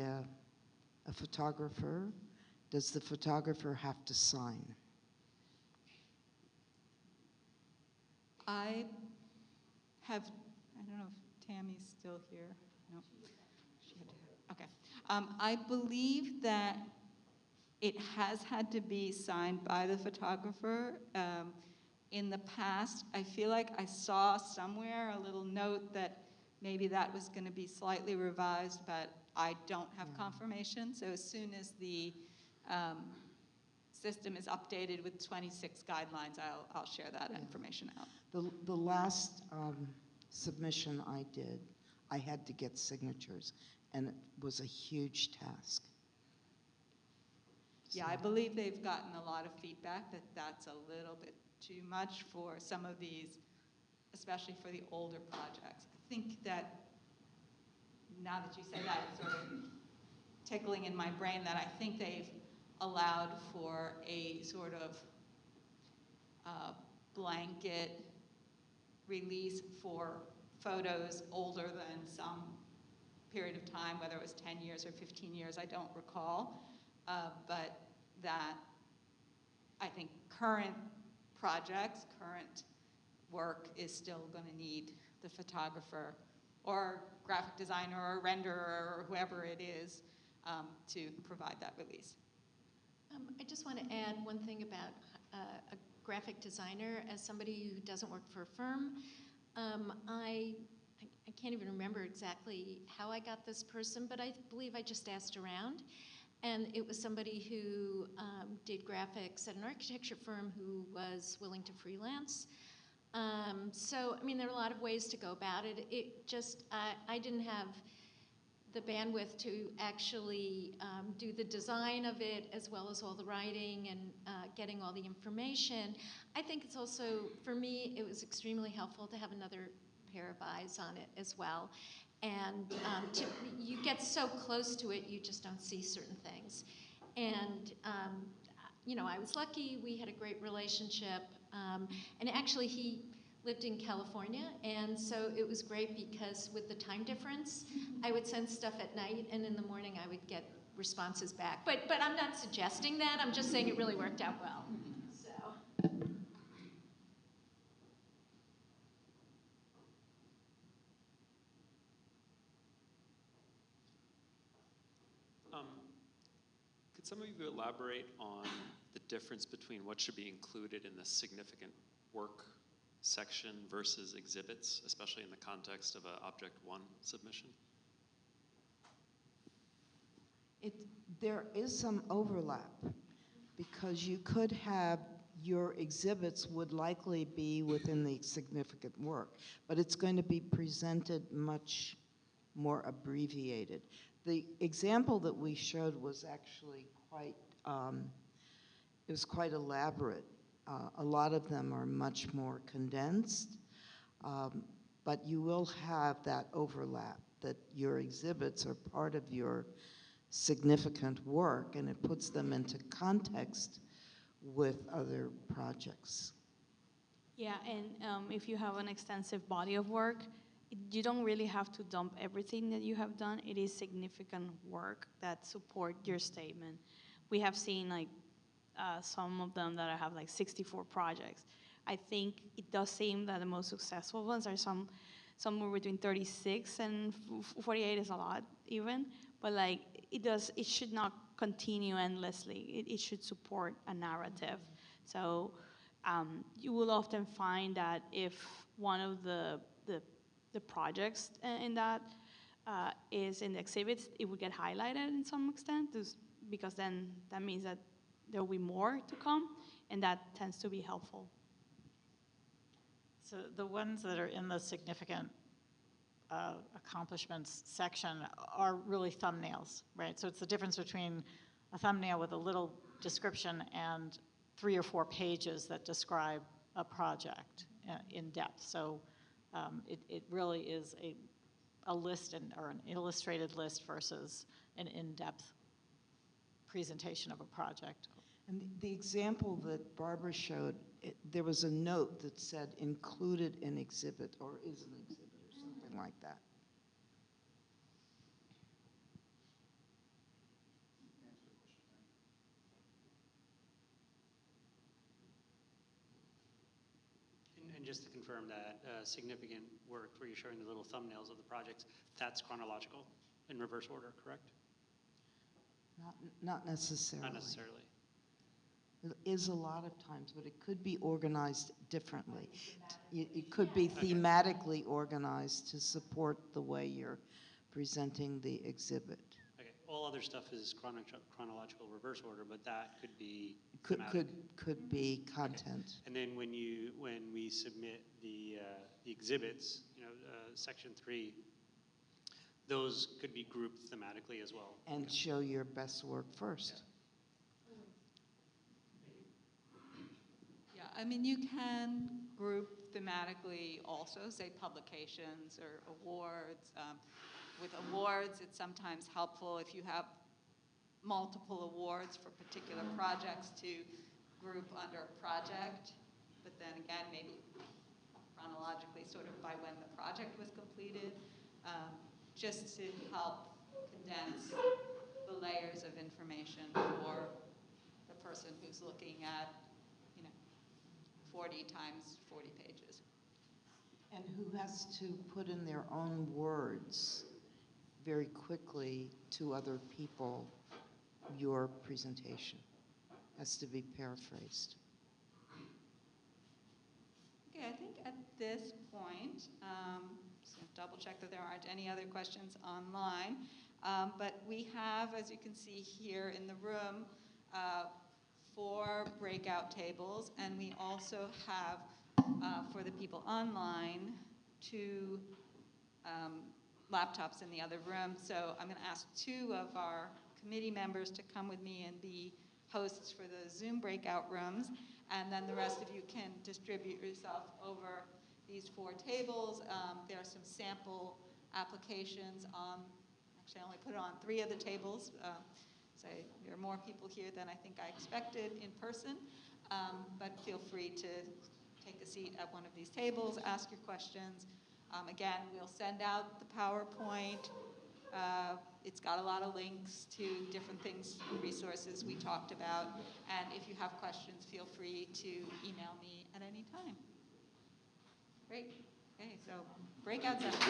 a photographer, does the photographer have to sign? I don't know if Tammy's still here. No, she had to. Okay. I believe that it has had to be signed by the photographer. In the past, I feel like I saw somewhere a little note that maybe that was going to be slightly revised, but I don't have confirmation. So as soon as the system is updated with 26 guidelines, I'll share that information out. The last submission I did, I had to get signatures, and it was a huge task. Yeah, I believe they've gotten a lot of feedback that that's a little bit too much for some of these, especially for the older projects. I think that now that you say that, it's sort of tickling in my brain that I think they've allowed for a sort of blanket release for photos older than some period of time, whether it was 10 years or 15 years, I don't recall. But that I think current projects, current work is still going to need the photographer or graphic designer or renderer or whoever it is to provide that release. I just want to add one thing about a graphic designer. As somebody who doesn't work for a firm, I can't even remember exactly how I got this person, but I believe I just asked around. And it was somebody who did graphics at an architecture firm who was willing to freelance. So, I mean, there are a lot of ways to go about it. It just, I didn't have the bandwidth to actually do the design of it as well as all the writing and getting all the information. I think it's also, for me, it was extremely helpful to have another pair of eyes on it as well. And you get so close to it, you just don't see certain things. And, I was lucky. We had a great relationship. And actually, he lived in California. And so it was great because with the time difference, I would send stuff at night, and in the morning, I would get responses back. But I'm not suggesting that. I'm just saying it really worked out well. Could some of you elaborate on the difference between what should be included in the significant work section versus exhibits, especially in the context of an Object 1 submission? There is some overlap because you could have your exhibits would likely be within the significant work, but it's going to be presented much more abbreviated. The example that we showed was actually quite, it was quite elaborate. A lot of them are much more condensed, but you will have that overlap, that your exhibits are part of your significant work, and it puts them into context with other projects. Yeah, and if you have an extensive body of work, you don't really have to dump everything that you have done. It is significant work that support your statement. We have seen some of them that have 64 projects. I think it does seem that the most successful ones are some somewhere between 36 and 48 is a lot even, but like it should not continue endlessly. It should support a narrative. So you will often find that if one of the projects in that is in the exhibits, it would get highlighted in some extent, because then that means that there will be more to come, and that tends to be helpful. So the ones that are in the significant accomplishments section are really thumbnails, right? So it's the difference between a thumbnail with a little description and 3 or 4 pages that describe a project in depth. So it really is a list or an illustrated list versus an in-depth presentation of a project. And the example that Barbara showed, there was a note that said included in exhibit or is an exhibit or something like that. And just to confirm that significant work where you're showing the little thumbnails of the projects, that's chronological in reverse order, correct? Not necessarily. Not necessarily. It is a lot of times, but it could be organized differently. It could be thematically organized to support the way you're presenting the exhibit. Okay, all other stuff is chronological reverse order, but that could be Could be content. Okay. And then when we submit the exhibits, section 3, those could be grouped thematically as well. And show your best work first. Yeah, I mean, you can group thematically also, say publications or awards. With awards, it's sometimes helpful if you have multiple awards for particular projects to group under a project, but then again, maybe chronologically sort of by when the project was completed, just to help condense the layers of information for the person who's looking at 40 times 40 pages. And who has to put in their own words very quickly to other people your presentation. Has to be paraphrased. Okay, I think at this point, just gonna double check that there aren't any other questions online, but we have, as you can see here in the room, 4 breakout tables, and we also have, for the people online, 2 laptops in the other room. So I'm going to ask 2 of our committee members to come with me and be hosts for the Zoom breakout rooms, and then the rest of you can distribute yourself over these 4 tables. There are some sample applications on, actually I only put it on 3 of the tables. So there are more people here than I think I expected in person, but feel free to take a seat at one of these tables, ask your questions. Again, we'll send out the PowerPoint. It's got a lot of links to different things, resources we talked about, and if you have questions, feel free to email me at any time. Great. Okay, so breakout session.